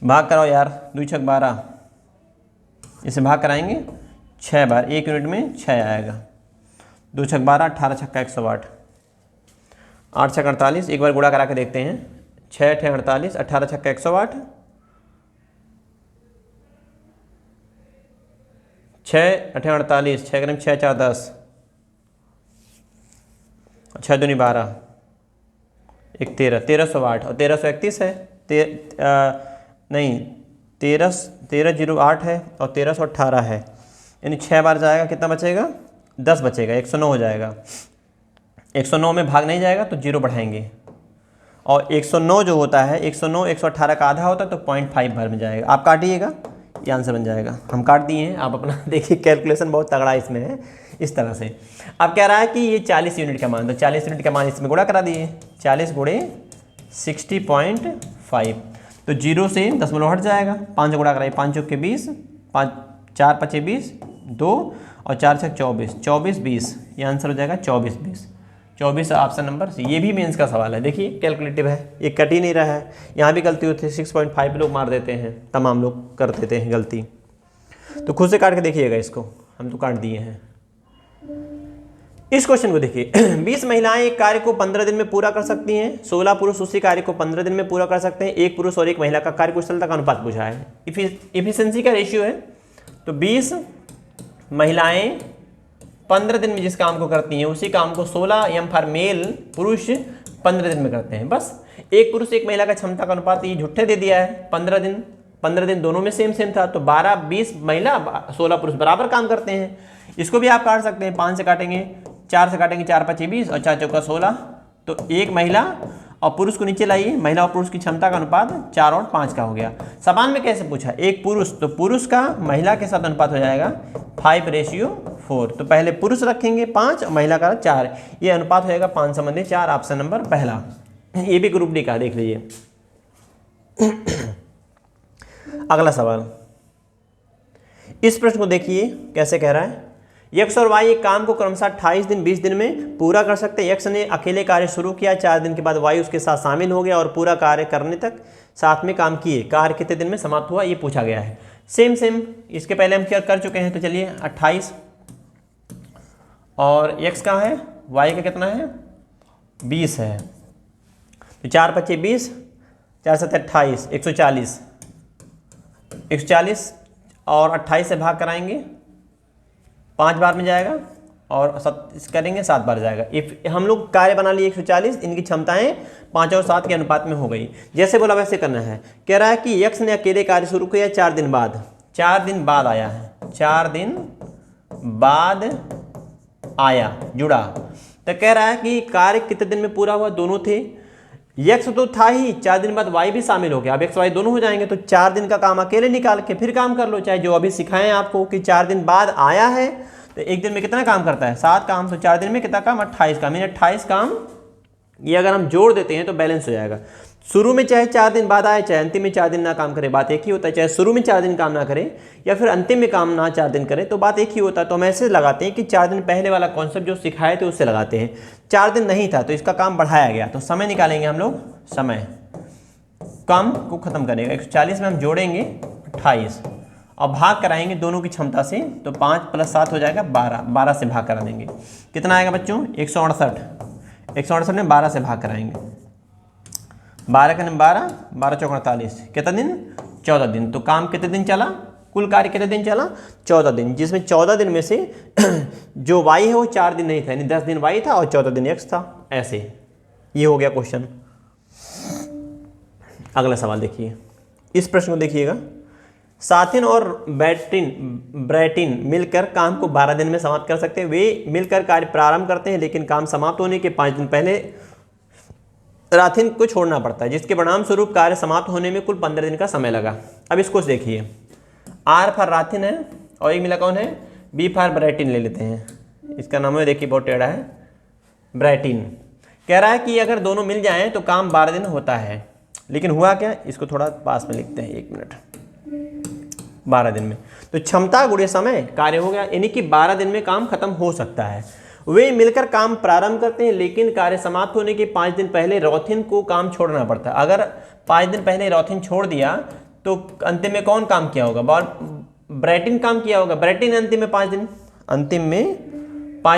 S1: भाग कराओ यार, 2 6 12, इसे भाग कराएंगे 6 बार, 1 यूनिट में 6 आएगा। 2 6 12 18 6 108 8 6 48। एक बार गुणा करा के देखते हैं, 6 6 48 18 6 108 6 8 48 6 ग्राम 6 4 10 6 दूनी 12 1 13 1308 और 1331 है। नहीं 1308 है और 1318 है, यानी 6 बार जाएगा, कितना बचेगा 10 बचेगा, 109 हो जाएगा। 109 में भाग नहीं जाएगा तो 0 बढ़ाएंगे, और 109 जो होता है 109 118 का आधा होता है तो 0.5 बार में जाएगा। आप काटिएगा, ये आंसर बन जाएगा। हम काट दिए हैं, आप अपना देखिए, कैलकुलेशन बहुत तगड़ा इसमें है। इस तरह से अब कह रहा है कि ये 40 यूनिट का मान, तो 40 यूनिट का मान इसमें गुणा करा दिए, 40 गुणे 60.5, तो 0 से 10 हट जाएगा। 5 गुणा कराइए, 5 चौके 20, 5 4 5 20 2 और 4 6 24 24 20, ये आंसर हो जाएगा 24 20। 24 ऑप्शन नंबर सी। ये भी मेंस का सवाल है, देखिए कैलकुलेटिव है, ये कट ही नहीं रहा है। यहाँ भी गलती होती है, 6.5 लोग मार देते हैं, तमाम लोग कर देते हैं गलती। तो खुद से काट के देखिएगा इसको, हम तो काट दिए हैं। इस क्वेश्चन को देखिए 20 महिलाएं एक कार्य को 15 दिन में पूरा कर सकती हैं, 16 पुरुष उसी कार्य को 15 दिन में पूरा कर सकते हैं। एक पुरुष और एक महिला का कार्यकुशलता का अनुपात पूछा है, इफिशिएंसी का रेशियो है। तो 20 महिलाएं 15 दिन में जिस काम को करती हैं उसी काम को 16 एम फॉर मेल पुरुष 15 दिन में करते हैं। बस एक पुरुष एक महिला का क्षमता का अनुपात ये झूठे दे दिया है। 15 दिन दोनों में सेम था, तो 12 20 महिला 16 पुरुष बराबर काम करते हैं। इसको भी आप काट सकते हैं, 5 से काटेंगे, 4 से काटेंगे, 4 5 20 और 4 चौका 16, तो एक महिला और पुरुष को नीचे लाइए, महिला और पुरुष की क्षमता का अनुपात 4 और 5 का हो गया। सवाल में कैसे पूछा, एक पुरुष, तो पुरुष का महिला के साथ अनुपात हो जाएगा 5:4। तो पहले पुरुष रखेंगे 5 और महिला का 4, ये अनुपात होगा 5:4, ऑप्शन नंबर पहला। ये भी ग्रुप डी का, देख लीजिए। अगला सवाल, इस प्रश्न को देखिए कैसे कह रहा है। यक्स और वाई एक काम को क्रमशः 28 दिन 20 दिन में पूरा कर सकते हैं। यक्स ने अकेले कार्य शुरू किया, 4 दिन के बाद वाई उसके साथ शामिल हो गया और पूरा कार्य करने तक साथ में काम किए। कार्य कितने दिन में समाप्त हुआ, ये पूछा गया है। सेम इसके पहले हम क्या कर चुके हैं, तो चलिए 28 और यक्स का है, वाई का कितना है 20 है, तो 4 25 20, 4 7 28 140 और 28 से भाग कराएंगे 5 बार में जाएगा और करेंगे 7 बार जाएगा। इफ हम लोग कार्य बना लिए 140, इनकी क्षमताएं 5 और 7 के अनुपात में हो गई। जैसे बोला वैसे करना है। कह रहा है कि यक्स ने अकेले कार्य शुरू किया 4 दिन बाद, 4 दिन बाद आया है, 4 दिन बाद आया, जुड़ा। तो कह रहा है कि कार्य कितने दिन में पूरा हुआ, दोनों थे। यक्स तो था ही, 4 दिन बाद वाई भी शामिल हो गया, अब एक्स वाई दोनों हो जाएंगे। तो 4 दिन का काम अकेले निकाल के फिर काम कर लो, चाहे जो अभी सिखाएं आपको कि 4 दिन बाद आया है तो एक दिन में कितना काम करता है 7 काम, तो 4 दिन में कितना काम 28 काम, यानी 28 काम। ये अगर हम जोड़ देते हैं तो बैलेंस हो जाएगा। शुरू में चाहे 4 दिन बाद आए, चाहे अंतिम में 4 दिन ना काम करे, बात एक ही होता है। चाहे शुरू में 4 दिन काम ना करे या फिर अंतिम में काम ना 4 दिन करे, तो बात एक ही होता है। तो हम ऐसे लगाते हैं कि 4 दिन पहले वाला कॉन्सेप्ट जो सिखाए थे उससे लगाते हैं। 4 दिन नहीं था तो इसका काम बढ़ाया गया, तो समय निकालेंगे हम लोग, समय काम को खत्म करेगा। 140 में हम जोड़ेंगे 28 और भाग कराएंगे दोनों की क्षमता से, तो 5 + 7 हो जाएगा 12, 12 से भाग करा देंगे। कितना आएगा बच्चों 168 में 12 से भाग कराएंगे, 12 का 12, 12 चौक 48, कितना दिन 14 दिन। तो काम कितने दिन चला, कुल कार्य कितने दिन चला 14 दिन, जिसमें 14 दिन में से जो वाई है वो 4 दिन नहीं था, यानी 10 दिन वाई था और 14 दिन एक्स था। ऐसे ये हो गया क्वेश्चन। अगला सवाल देखिए, इस प्रश्न को देखिएगा। साथिन और ब्रैटिन मिलकर काम को 12 दिन में समाप्त कर सकते हैं। वे मिलकर कार्य प्रारंभ करते हैं, लेकिन काम समाप्त होने के 5 दिन पहले राथिन को छोड़ना पड़ता है, जिसके परिणाम स्वरूप कार्य समाप्त होने में कुल 15 दिन का समय लगा। अब इसको देखिए, आर फॉर राथिन है और एक मिला कौन है, बी फॉर ब्रैटिन ले लेते हैं। इसका नाम है, देखिए बहुत टेढ़ा है, ब्रैटिन। कह रहा है कि अगर दोनों मिल जाएं तो काम 12 दिन होता है, लेकिन हुआ क्या, इसको थोड़ा पास में लिखते हैं, 1 मिनट। 12 दिन में तो क्षमता गुणे समय कार्य हो गया, यानी कि 12 दिन में काम खत्म हो सकता है। वे मिलकर काम प्रारंभ करते हैं, लेकिन कार्य समाप्त होने के 5 दिन पहले रॉथिन को काम छोड़ना पड़ता है। अगर 5 दिन पहले रॉथिन छोड़ दिया तो अंतिम में कौन काम किया होगा, ब्रैटिन काम किया होगा। ब्रैटिन अंतिम में 5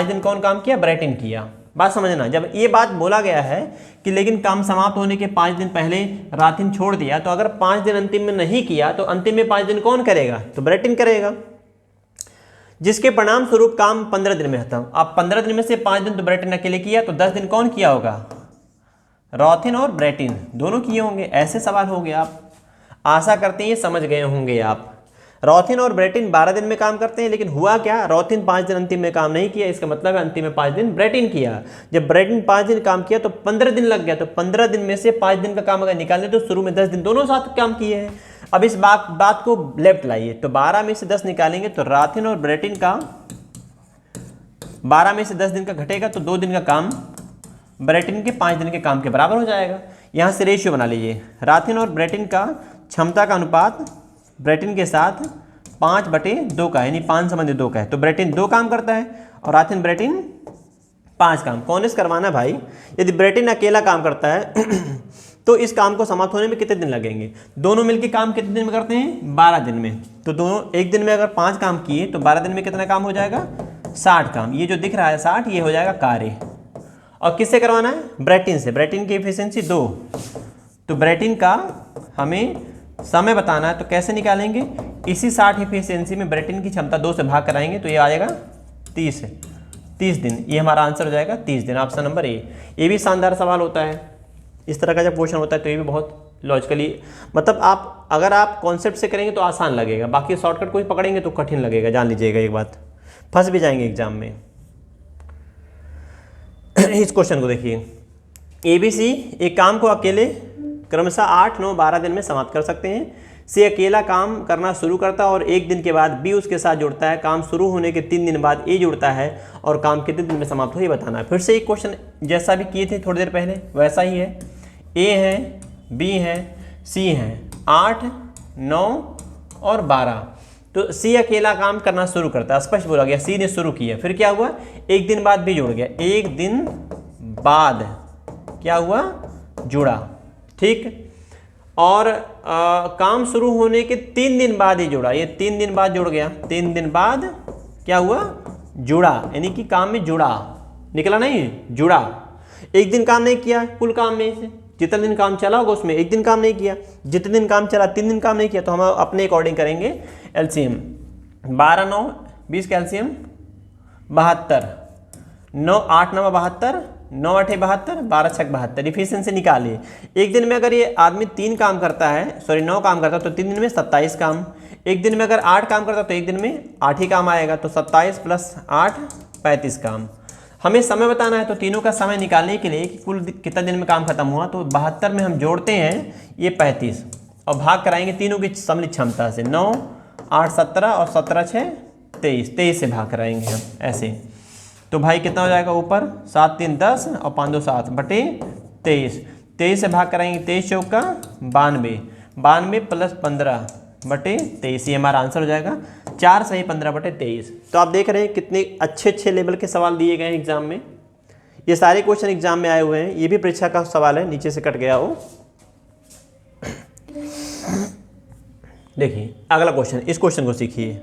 S1: दिन कौन काम किया, ब्रैटिन किया। बात समझना, जब ये बात बोला गया है कि लेकिन काम समाप्त होने के 5 दिन पहले राथिन छोड़ दिया, तो अगर 5 दिन अंतिम में नहीं किया तो अंतिम में 5 दिन कौन करेगा, तो ब्रैटिन करेगा, जिसके परिणाम स्वरूप काम 15 दिन में खत्म। अब 15 दिन में से 5 दिन तो ब्रैटिन अकेले किया, तो 10 दिन कौन किया होगा, रॉथिन और ब्रैटिन दोनों किए होंगे। ऐसे सवाल हो गया। आप आशा करते हैं ये समझ गए होंगे आप। रॉथिन और ब्रैटिन 12 दिन में काम करते हैं, लेकिन हुआ क्या, रॉथिन 5 दिन अंतिम में काम नहीं किया, इसका मतलब है अंतिम में 5 दिन ब्रैटिन किया। जब ब्रैटिन 5 दिन काम किया तो 15 दिन लग गया, तो 15 दिन में से 5 दिन का काम अगर निकालें तो शुरू में 10 दिन दोनों साथ काम किए हैं। अब इस बात को लेफ्ट लाइए, तो 12 में से 10 निकालेंगे तो राथिन और ब्रैटिन का 12 में से 10 दिन का घटेगा, तो 2 दिन का काम ब्रैटिन के 5 दिन के काम के बराबर हो जाएगा। यहाँ से रेशियो बना लीजिए, राथिन और ब्रैटिन का क्षमता का अनुपात ब्रैटिन के साथ 5/2 का, यानी 5/2 का है। तो ब्रैटिन 2 काम करता है और राथिन ब्रैटिन 5 काम। कौन से करवाना भाई, यदि ब्रैटिन अकेला काम करता है तो इस काम को समाप्त होने में कितने दिन लगेंगे, दोनों मिलकर काम कितने दिन में करते हैं, 12 दिन में। तो दोनों एक दिन में अगर 5 काम किए तो 12 दिन में कितना काम हो जाएगा, 60 काम। ये जो दिख रहा है 60, ये हो जाएगा कार्य। और किससे करवाना है, ब्रैटिन से। ब्रैटिन की एफिशिएंसी 2, तो ब्रैटिन का हमें समय बताना है, तो कैसे निकालेंगे, इसी 60 एफिशिएंसी में ब्रैटिन की क्षमता 2 से भाग कराएंगे तो ये आ जाएगा 30 दिन। ये हमारा आंसर हो जाएगा 30 दिन, ऑप्शन नंबर ए। ये भी शानदार सवाल होता है। इस तरह का जब क्वेश्चन होता है तो ये भी बहुत लॉजिकली, मतलब आप अगर आप कॉन्सेप्ट से करेंगे तो आसान लगेगा, बाकी शॉर्टकट कोई पकड़ेंगे तो कठिन लगेगा, जान लीजिएगा एक बात, फंस भी जाएंगे एग्जाम में। इस क्वेश्चन को देखिए, ABC एक काम को अकेले क्रमशः 8, 9, 12 दिन में समाप्त कर सकते हैं। सी अकेला काम करना शुरू करता है और 1 दिन के बाद बी उसके साथ जुड़ता है। काम शुरू होने के 3 दिन बाद ए जुड़ता है और काम कितने दिन में समाप्त हो ये बताना है। फिर से एक क्वेश्चन जैसा भी किए थे थोड़ी देर पहले वैसा ही है। ए है, बी है, सी है, 8, 9 और 12। तो सी अकेला काम करना शुरू करता है, स्पष्ट बोला गया, सी ने शुरू किया। फिर क्या हुआ, 1 दिन बाद बी जुड़ गया, 1 दिन बाद क्या हुआ, जुड़ा, ठीक। और काम शुरू होने के 3 दिन बाद ही जुड़ा, ये 3 दिन बाद जुड़ गया, 3 दिन बाद क्या हुआ, जुड़ा, यानी कि काम में जुड़ा, निकला नहीं, जुड़ा। 1 दिन काम नहीं किया, कुल काम में से जितना दिन काम चला होगा उसमें 1 दिन काम नहीं किया, जितने दिन काम चला 3 दिन काम नहीं किया, तो हम अपने अकॉर्डिंग करेंगे एलसीएम। 12, 9, 20 का एलसीएम 72, 9, 8, 9, 72, 9, 8, 72, 12, 6, 72। इफिशिएंसी निकालिए। 1 दिन में अगर ये आदमी 3 काम करता है, 9 काम करता है तो 3 दिन में 27 काम। 1 दिन में अगर 8 काम करता है तो 1 दिन में 8 ही काम आएगा, तो 27 + 8 35 काम। हमें समय बताना है, तो तीनों का समय निकालने के लिए कि कुल कितना दिन में काम खत्म हुआ, तो 72 में हम जोड़ते हैं ये 35 और भाग कराएंगे तीनों की सम्मिलित क्षमता से। 9, 8, 17 और 17, 6, 23, 23 से भाग कराएंगे हम ऐसे। तो भाई कितना हो जाएगा, ऊपर 7, 3, 10 और 5, 2, 7 बटे 23। 23 से भाग कराएंगे, 23 चौका 92, 92 + 15 बटे 23, ये हमारा आंसर हो जाएगा। 4 सही 15 बटे 23। तो आप देख रहे हैं कितने अच्छे लेवल के सवाल दिए गए हैं एग्जाम में। ये सारे क्वेश्चन एग्जाम में आए हुए हैं, ये भी परीक्षा का सवाल है, नीचे से कट गया हो। देखिए अगला क्वेश्चन, इस क्वेश्चन को सीखिए।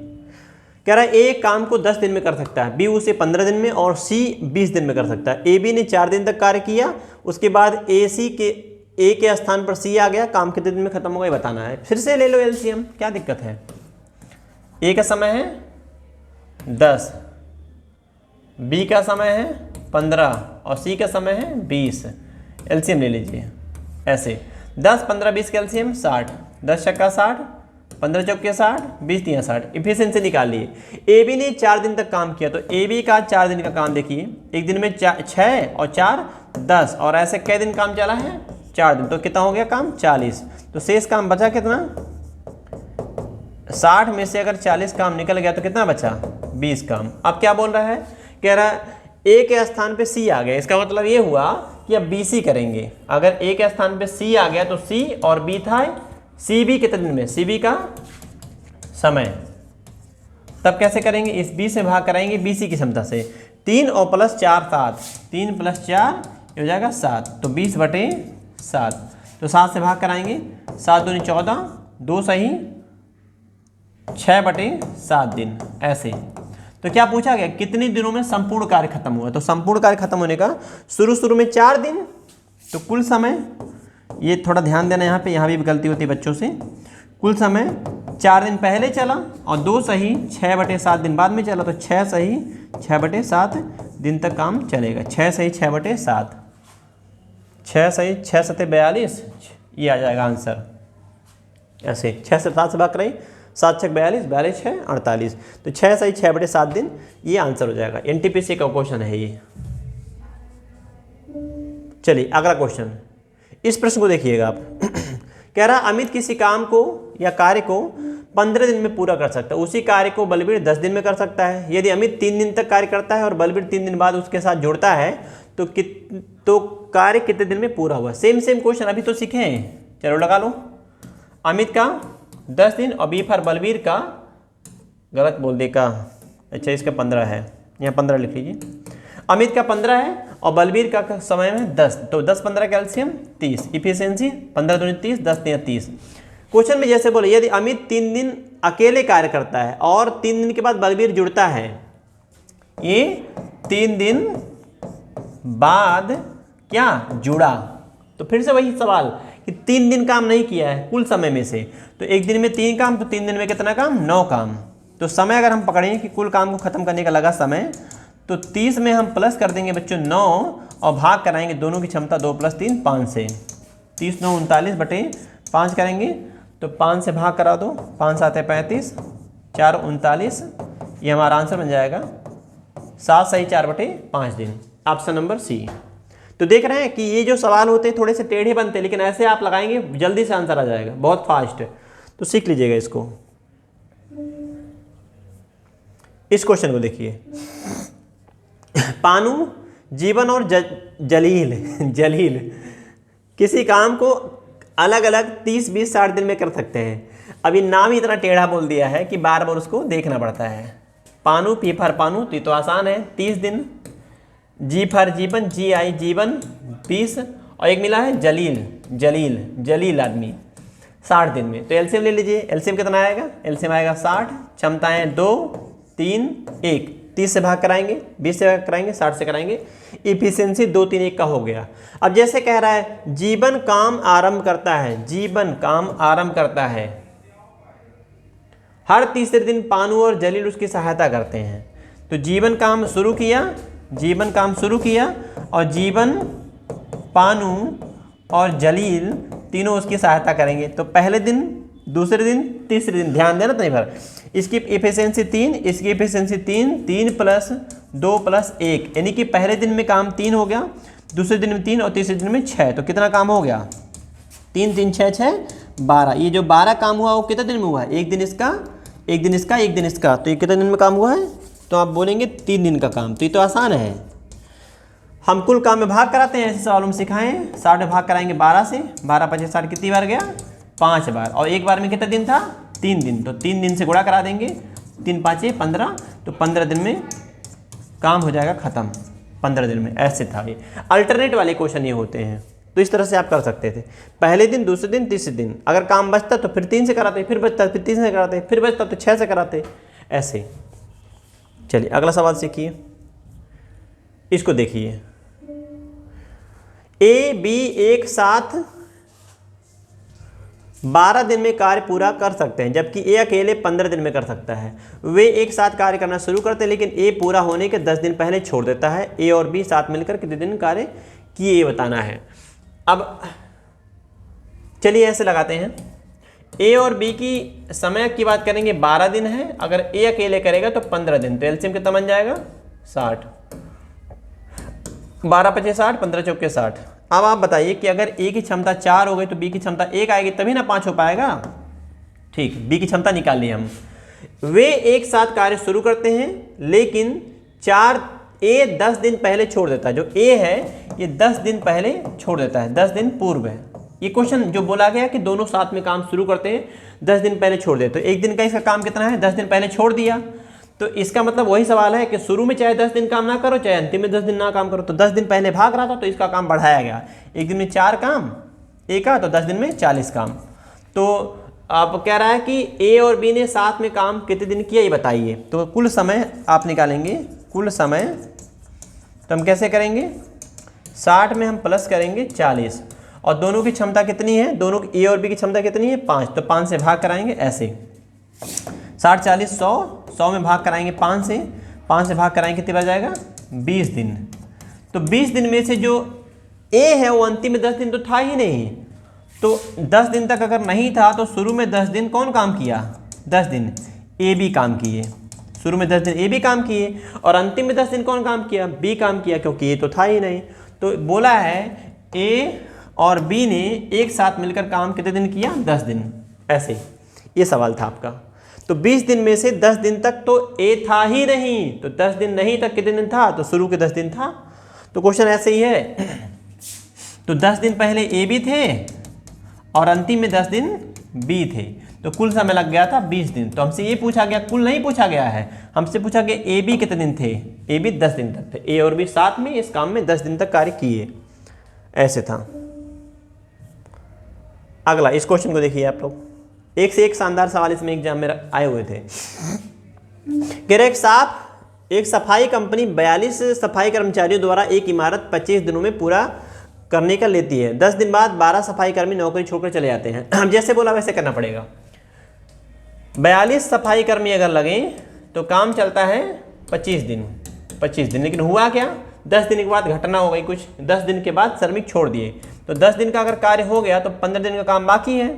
S1: कह रहा है ए काम को 10 दिन में कर सकता है, बी उसे 15 दिन में और सी 20 दिन में कर सकता है। ए बी ने 4 दिन तक कार्य किया, उसके बाद ए के स्थान पर सी आ गया, काम कितने दिन में खत्म होगा ये बताना है। फिर से ले लो एलसीएम, क्या दिक्कत है। ए का समय है 10, बी का समय है 15 और सी का समय है 20। एलसीएम ले लीजिए ऐसे, 10, 15, 20 का एलसीएम 60, 10 छक्का 60, 15 चौके 60, 20 तिया 60, इफिशिएंसी निकाल लिए। ए बी ने 4 दिन तक काम किया, तो ए बी का 4 दिन का काम देखिए, एक दिन में 6 और 4 10, और ऐसे कै दिन काम चला है 4 दिन, तो कितना हो गया काम 40। तो शेष काम बचा कितना 60 में से अगर 40 काम निकल गया तो कितना बचा 20 काम। अब क्या बोल रहा है, कह रहा है ए के स्थान पे सी आ गया, इसका मतलब ये हुआ कि अब बी सी करेंगे। अगर ए के स्थान पे सी आ गया तो सी और बी था, सी बी कितने दिन में, सी बी का समय, तब कैसे करेंगे, इस बी से भाग कराएंगे बी सी की क्षमता से। 3 और प्लस 4 7, 3 प्लस 4 हो जाएगा 7, तो 20/7, तो 7 से भाग कराएंगे, 7 दूनी 14, 2 सही 6/7 दिन ऐसे। तो क्या पूछा गया, कितने दिनों में संपूर्ण कार्य खत्म हुआ, तो संपूर्ण कार्य खत्म होने का शुरू में 4 दिन, तो कुल समय, ये थोड़ा ध्यान देना यहाँ पे, यहाँ भी गलती होती है बच्चों से, कुल समय 4 दिन पहले चला और 2 सही 6/7 दिन बाद में चला, तो 6 सही 6/7 दिन तक काम चलेगा। 6 सही 6/7, 6 सही 6 सते 42, ये आ जाएगा आंसर ऐसे। 6 से 7 से भाग कराई, 7 6 42, 42 6 48, तो 6 सही 6/7 दिन, ये आंसर हो जाएगा। एनटीपीसी का क्वेश्चन है ये। चलिए अगला क्वेश्चन, इस प्रश्न को देखिएगा आप। कह रहा अमित किसी काम को या कार्य को 15 दिन में पूरा कर सकता है, उसी कार्य को बलबीर 10 दिन में कर सकता है। यदि अमित 3 दिन तक कार्य करता है और बलबीर 3 दिन बाद उसके साथ जुड़ता है तो कार्य कितने दिन में पूरा हुआ। सेम क्वेश्चन अभी तो सीखे हैं, चलो लगा लो। अमित का 10 दिन और बी फॉर बलबीर का, गलत बोल दे का, अच्छा इसका 15 है, यहाँ 15 लिख लीजिए। अमित का 15 है और बलबीर का समय में 10, तो 10 15 का एलसीएम 30, इफिशिएंसी 15 दूनी 30, 10 तिया 30। क्वेश्चन में जैसे बोले यदि अमित 3 दिन अकेले कार्य करता है और 3 दिन के बाद बलबीर जुड़ता है, ये 3 दिन बाद क्या जुड़ा, तो फिर से वही सवाल कि 3 दिन काम नहीं किया है कुल समय में से, तो एक दिन में 3 काम, तो 3 दिन में कितना काम 9 काम। तो समय अगर हम पकड़ें कि कुल काम को खत्म करने का लगा समय, तो 30 में हम प्लस कर देंगे बच्चों 9 और भाग कराएंगे दोनों की क्षमता 2 + 3 5 से, 30 9 39/5 करेंगे, तो 5 से भाग करा दो, 5 7 35, 4 39, ये हमारा आंसर बन जाएगा 7 सही 4/5 दिन, ऑप्शन नंबर सी। तो देख रहे हैं कि ये जो सवाल होते हैं थोड़े से टेढ़े बनते हैं, लेकिन ऐसे आप लगाएंगे जल्दी से आंसर आ जाएगा, बहुत फास्ट। तो सीख लीजिएगा इसको। इस क्वेश्चन को देखिए, पानु, जीवन और जलील किसी काम को अलग अलग 30 20 60 दिन में कर सकते हैं। अभी नाम ही इतना टेढ़ा बोल दिया है कि बार बार उसको देखना पड़ता है। पानु, पी फॉर पानु, तो ये तो आसान है 30 दिन, जी फॉर जीवन, GI जीवन 20, और एक मिला है जलील आदमी 60 दिन में। तो एलसीएम ले लीजिए, एलसीएम कितना आएगा, एलसीएम आएगा 60, क्षमताएं 2 3 1, 30 से भाग कराएंगे, 20 से भाग कराएंगे, 60 से कराएंगे, इफिशिएंसी 2 3 1 का हो गया। अब जैसे कह रहा है जीवन काम आरंभ करता है, जीवन काम आरंभ करता है, हर तीसरे दिन पानु और जलील उसकी सहायता करते हैं। तो जीवन काम शुरू किया और जीवन, पानु और जलील तीनों उसकी सहायता करेंगे। तो पहले दिन, दूसरे दिन, तीसरे दिन, ध्यान देना तो नहीं भर, इसकी इफिशिएंसी 3, इसकी इफिशिएंसी 3, 3 + 2 + 1, यानी कि पहले दिन में काम 3 हो गया, दूसरे दिन में 3 और तीसरे दिन में 6, तो कितना काम हो गया 3 3 6 6 12। ये जो 12 काम हुआ वो कितने दिन में हुआ है, एक दिन इसका, एक दिन इसका, एक दिन इसका, तो ये कितने दिन में काम हुआ है, तो आप बोलेंगे 3 दिन का काम। तो ये तो आसान है, हम कुल काम में भाग कराते हैं, ऐसे सवालों में सिखाएं। 60 में भाग कराएंगे 12 से, 12 × 5 = 60 कितनी बार गया 5 बार, और एक बार में कितना दिन था 3 दिन, तो 3 दिन से गुणा करा देंगे, 3 × 5 = 15, तो 15 दिन में काम हो जाएगा खत्म, 15 दिन में। ऐसे था ये, अल्टरनेट वाले क्वेश्चन ये होते हैं। तो इस तरह से आप कर सकते थे, पहले दिन, दूसरे दिन, तीसरे दिन, अगर काम बचता तो फिर 3 से कराते, फिर बचता फिर 3 से कराते, फिर बचता तो 6 से कराते, ऐसे। चलिए अगला सवाल सीखिए, इसको देखिए। A B एक साथ 12 दिन में कार्य पूरा कर सकते हैं, जबकि A अकेले 15 दिन में कर सकता है। वे एक साथ कार्य करना शुरू करते हैं, लेकिन A पूरा होने के 10 दिन पहले छोड़ देता है। A और B साथ मिलकर कितने दिन कार्य किए, ये बताना है। अब चलिए ऐसे लगाते हैं, ए और बी की समय की बात करेंगे 12 दिन है, अगर ए अकेले करेगा तो 15 दिन, तो एलसीएम कितना बन जाएगा 60। 12 पचे 60, 15 चौके 60। अब आप बताइए कि अगर ए की क्षमता 4 हो गई तो बी की क्षमता 1 आएगी तभी ना 5 हो पाएगा। ठीक, बी की क्षमता निकाल ली हम। वे एक साथ कार्य शुरू करते हैं लेकिन ए 10 दिन पहले छोड़ देता है। जो ए है ये 10 दिन पहले छोड़ देता है, 10 दिन पूर्व है। ये क्वेश्चन जो बोला गया कि दोनों साथ में काम शुरू करते हैं, 10 दिन पहले छोड़ देते, तो एक दिन का इसका काम कितना है, 10 दिन पहले छोड़ दिया। तो इसका मतलब वही सवाल है कि शुरू में चाहे 10 दिन काम ना करो, चाहे अंतिम में 10 दिन ना काम करो, तो 10 दिन पहले भाग रहा था तो इसका काम बढ़ाया गया। एक दिन में 4 काम ए का, तो 10 दिन में 40 काम। तो आप कह रहा है कि ए और बी ने साथ में काम कितने दिन किया ये बताइए। तो कुल समय आप निकालेंगे, कुल समय तो हम कैसे करेंगे, 60 में हम प्लस करेंगे 40, और दोनों की क्षमता कितनी है, दोनों की ए और बी की क्षमता कितनी है 5, तो 5 से भाग कराएंगे ऐसे, 60 40 100, 100 में भाग कराएंगे 5 से, 5 से भाग कराएंगे कितने बच जाएगा 20 दिन। तो 20 दिन में से जो ए है वो अंतिम में 10 दिन तो था ही नहीं, तो 10 दिन तक अगर नहीं था तो शुरू में 10 दिन कौन काम किया, 10 दिन ए बी काम किए, शुरू में 10 दिन ए बी काम किए, और अंतिम में 10 दिन कौन काम किया, बी काम किया, क्योंकि ये तो था ही नहीं। तो बोला है ए और बी ने एक साथ मिलकर काम कितने दिन किया, 10 दिन। ऐसे ये सवाल था आपका। तो 20 दिन में से 10 दिन तक तो ए था ही नहीं, तो 10 दिन नहीं तक कितने दिन था, तो शुरू के 10 दिन था। तो क्वेश्चन ऐसे ही है। तो 10 दिन पहले ए बी थे और अंतिम में 10 दिन बी थे, तो कुल समय लग गया था 20 दिन। तो हमसे ये पूछा गया, कुल नहीं पूछा गया है, हमसे पूछा गया ए बी कितने दिन थे, ए बी 10 दिन तक थे, ए और बी साथ में इस काम में 10 दिन तक कार्य किए। ऐसे था। अगला इस क्वेश्चन को देखिए आप लोग, एक से एक शानदार सवाल इसमें एग्जाम में आए हुए थे। कह रहे एक सफाई कंपनी 42 सफाई कर्मचारियों द्वारा एक इमारत 25 दिनों में पूरा करने का लेती है। 10 दिन बाद 12 सफाई कर्मी नौकरी छोड़कर चले जाते हैं। अब जैसे बोला वैसे करना पड़ेगा। 42 सफाई कर्मी अगर लगे तो काम चलता है 25 दिन, 25 दिन। लेकिन हुआ क्या, 10 दिन के बाद घटना हो गई कुछ, 10 दिन के बाद श्रमिक छोड़ दिए, तो 10 दिन का अगर कार्य हो गया तो 15 दिन का काम बाकी है।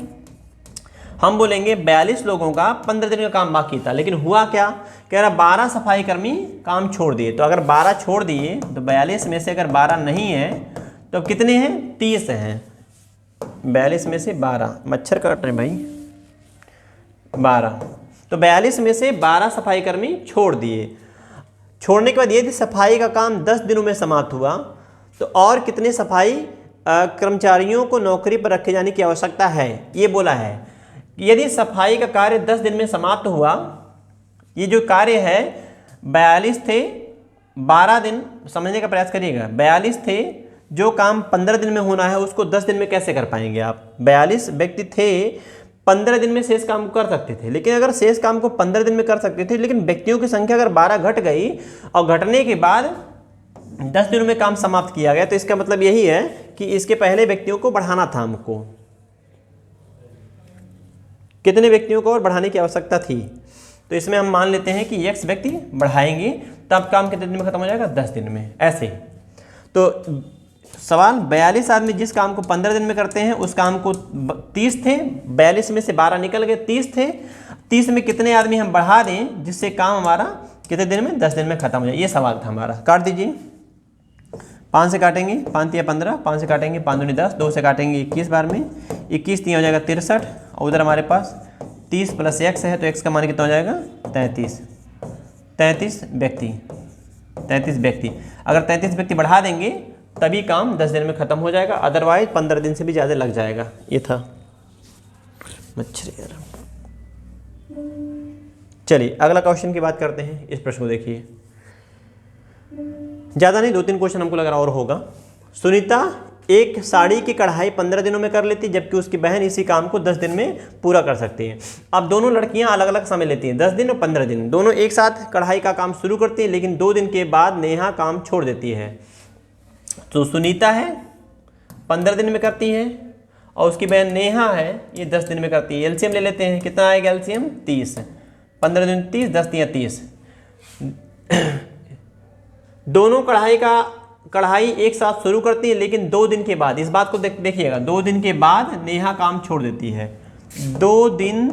S1: हम बोलेंगे 42 लोगों का 15 दिन का काम बाकी था, लेकिन हुआ क्या, कह रहा 12 सफाई कर्मी काम छोड़ दिए। तो अगर 12 छोड़ दिए तो 42 में से अगर 12 नहीं है तो कितने हैं, 30 हैं। 42 में से 12, मच्छर काट रहे भाई, 12, तो 42 में से 12 सफाई कर्मी छोड़ दिए। छोड़ने के बाद यदि सफाई का काम 10 दिनों में समाप्त हुआ तो और कितने सफाई कर्मचारियों को नौकरी पर रखे जाने की आवश्यकता है, ये बोला है। यदि सफाई का कार्य 10 दिन में समाप्त हुआ, ये जो कार्य है 42 थे, 12 दिन समझने का प्रयास करिएगा, 42 थे, जो काम 15 दिन में होना है उसको 10 दिन में कैसे कर पाएंगे आप। 42 व्यक्ति थे, 15 दिन में शेष काम कर सकते थे, लेकिन अगर शेष काम को 15 दिन में कर सकते थे, लेकिन व्यक्तियों की संख्या अगर 12 घट गई और घटने के बाद 10 दिनों में काम समाप्त किया गया, तो इसका मतलब यही है कि इसके पहले व्यक्तियों को बढ़ाना था हमको। कितने व्यक्तियों को और बढ़ाने की आवश्यकता थी, तो इसमें हम मान लेते हैं कि x व्यक्ति बढ़ाएंगे तब काम कितने दिन में खत्म हो जाएगा, 10 दिन में। ऐसे तो सवाल 42 आदमी जिस काम को 15 दिन में करते हैं उस काम को 30 थे, 42 में से 12 निकल गए, 30 थे, 30 में कितने आदमी हम बढ़ा दें जिससे काम हमारा कितने दिन में, 10 दिन में खत्म हो जाए। ये सवाल था हमारा। काट दीजिए, 5 से काटेंगे, 5 या 15, 5 से काटेंगे 5 दूनी 10, 2 से काटेंगे 21 बार में, 21 3 हो जाएगा 63, और उधर हमारे पास 30 प्लस x है तो x का मान कितना हो जाएगा 33। 33 व्यक्ति अगर 33 व्यक्ति बढ़ा देंगे तभी काम 10 दिन में खत्म हो जाएगा, अदरवाइज 15 दिन से भी ज़्यादा लग जाएगा। ये था मच्छर यार। चलिए अगला क्वेश्चन की बात करते हैं। इस प्रश्न को देखिए, ज़्यादा नहीं 2-3 क्वेश्चन हमको लग रहा और होगा। सुनीता एक साड़ी की कढ़ाई 15 दिनों में कर लेती, जबकि उसकी बहन इसी काम को 10 दिन में पूरा कर सकती है। अब दोनों लड़कियां अलग अलग समय लेती हैं, 10 दिन और 15 दिन। दोनों एक साथ कढ़ाई का काम शुरू करती हैं, लेकिन 2 दिन के बाद नेहा काम छोड़ देती है। तो सुनीता है 15 दिन में करती है और उसकी बहन नेहा है ये 10 दिन में करती है। एलसीएम ले लेते हैं, कितना आएगा एलसीएम 30, 15 दिन 30, 10 या 30। दोनों कढ़ाई एक साथ शुरू करती है, लेकिन 2 दिन के बाद, इस बात को देखिएगा, 2 दिन के बाद नेहा काम छोड़ देती है। 2 दिन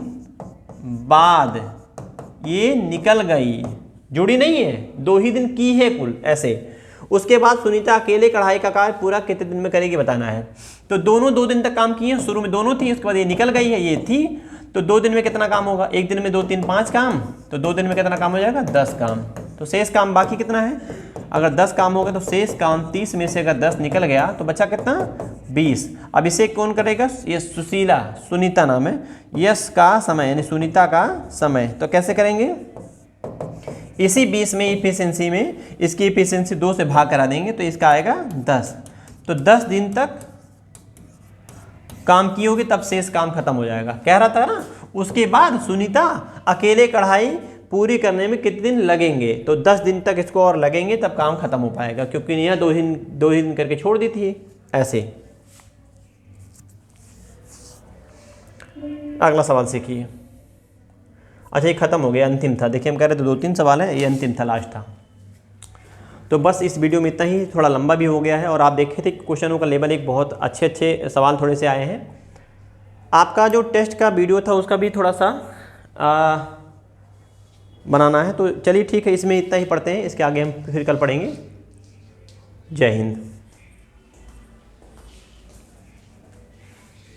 S1: बाद ये निकल गई, जुड़ी नहीं है, 2 ही दिन की है कुल ऐसे। उसके बाद सुनीता अकेले कढ़ाई का कार्य पूरा कितने दिन में करेगी बताना है। तो दोनों 2 दिन तक काम किए, शुरू में दोनों थी, उसके बाद ये निकल गई है, ये थी। तो 2 दिन में कितना काम होगा, एक दिन में 2 3 5 काम, तो 2 दिन में कितना काम हो जाएगा, 10 काम। तो शेष काम बाकी कितना है, अगर 10 काम हो गए तो शेष काम 30 में से अगर 10 निकल गया तो बचा कितना, 20। अब इसे कौन करेगा, ये सुशीला, सुनीता नाम है, यश का समय यानी सुनीता का समय। तो कैसे करेंगे, इसी 20 में इफिशिएंसी में इसकी इफिशिएंसी 2 से भाग करा देंगे तो इसका आएगा 10। तो 10 दिन तक काम की होगी तब शेष काम खत्म हो जाएगा, कह रहा था ना। उसके बाद सुनीता अकेले कढ़ाई पूरी करने में कितने दिन लगेंगे, तो 10 दिन तक इसको और लगेंगे तब काम खत्म हो पाएगा, क्योंकि यह 2 ही दिन करके छोड़ दी थी ऐसे। अगला सवाल सीखिए। अच्छा ये खत्म हो गया, अंतिम था। देखिए हम कह रहे थे 2-3 सवाल है, ये अंतिम था, लास्ट था। तो बस इस वीडियो में इतना ही, थोड़ा लंबा भी हो गया है। और आप देखे थे क्वेश्चनों का लेवल एक बहुत अच्छे सवाल थोड़े से आए हैं। आपका जो टेस्ट का वीडियो था उसका भी थोड़ा सा बनाना है। तो चलिए ठीक है, इसमें इतना ही पढ़ते हैं, इसके आगे हम फिर कल पढ़ेंगे। जय हिंद।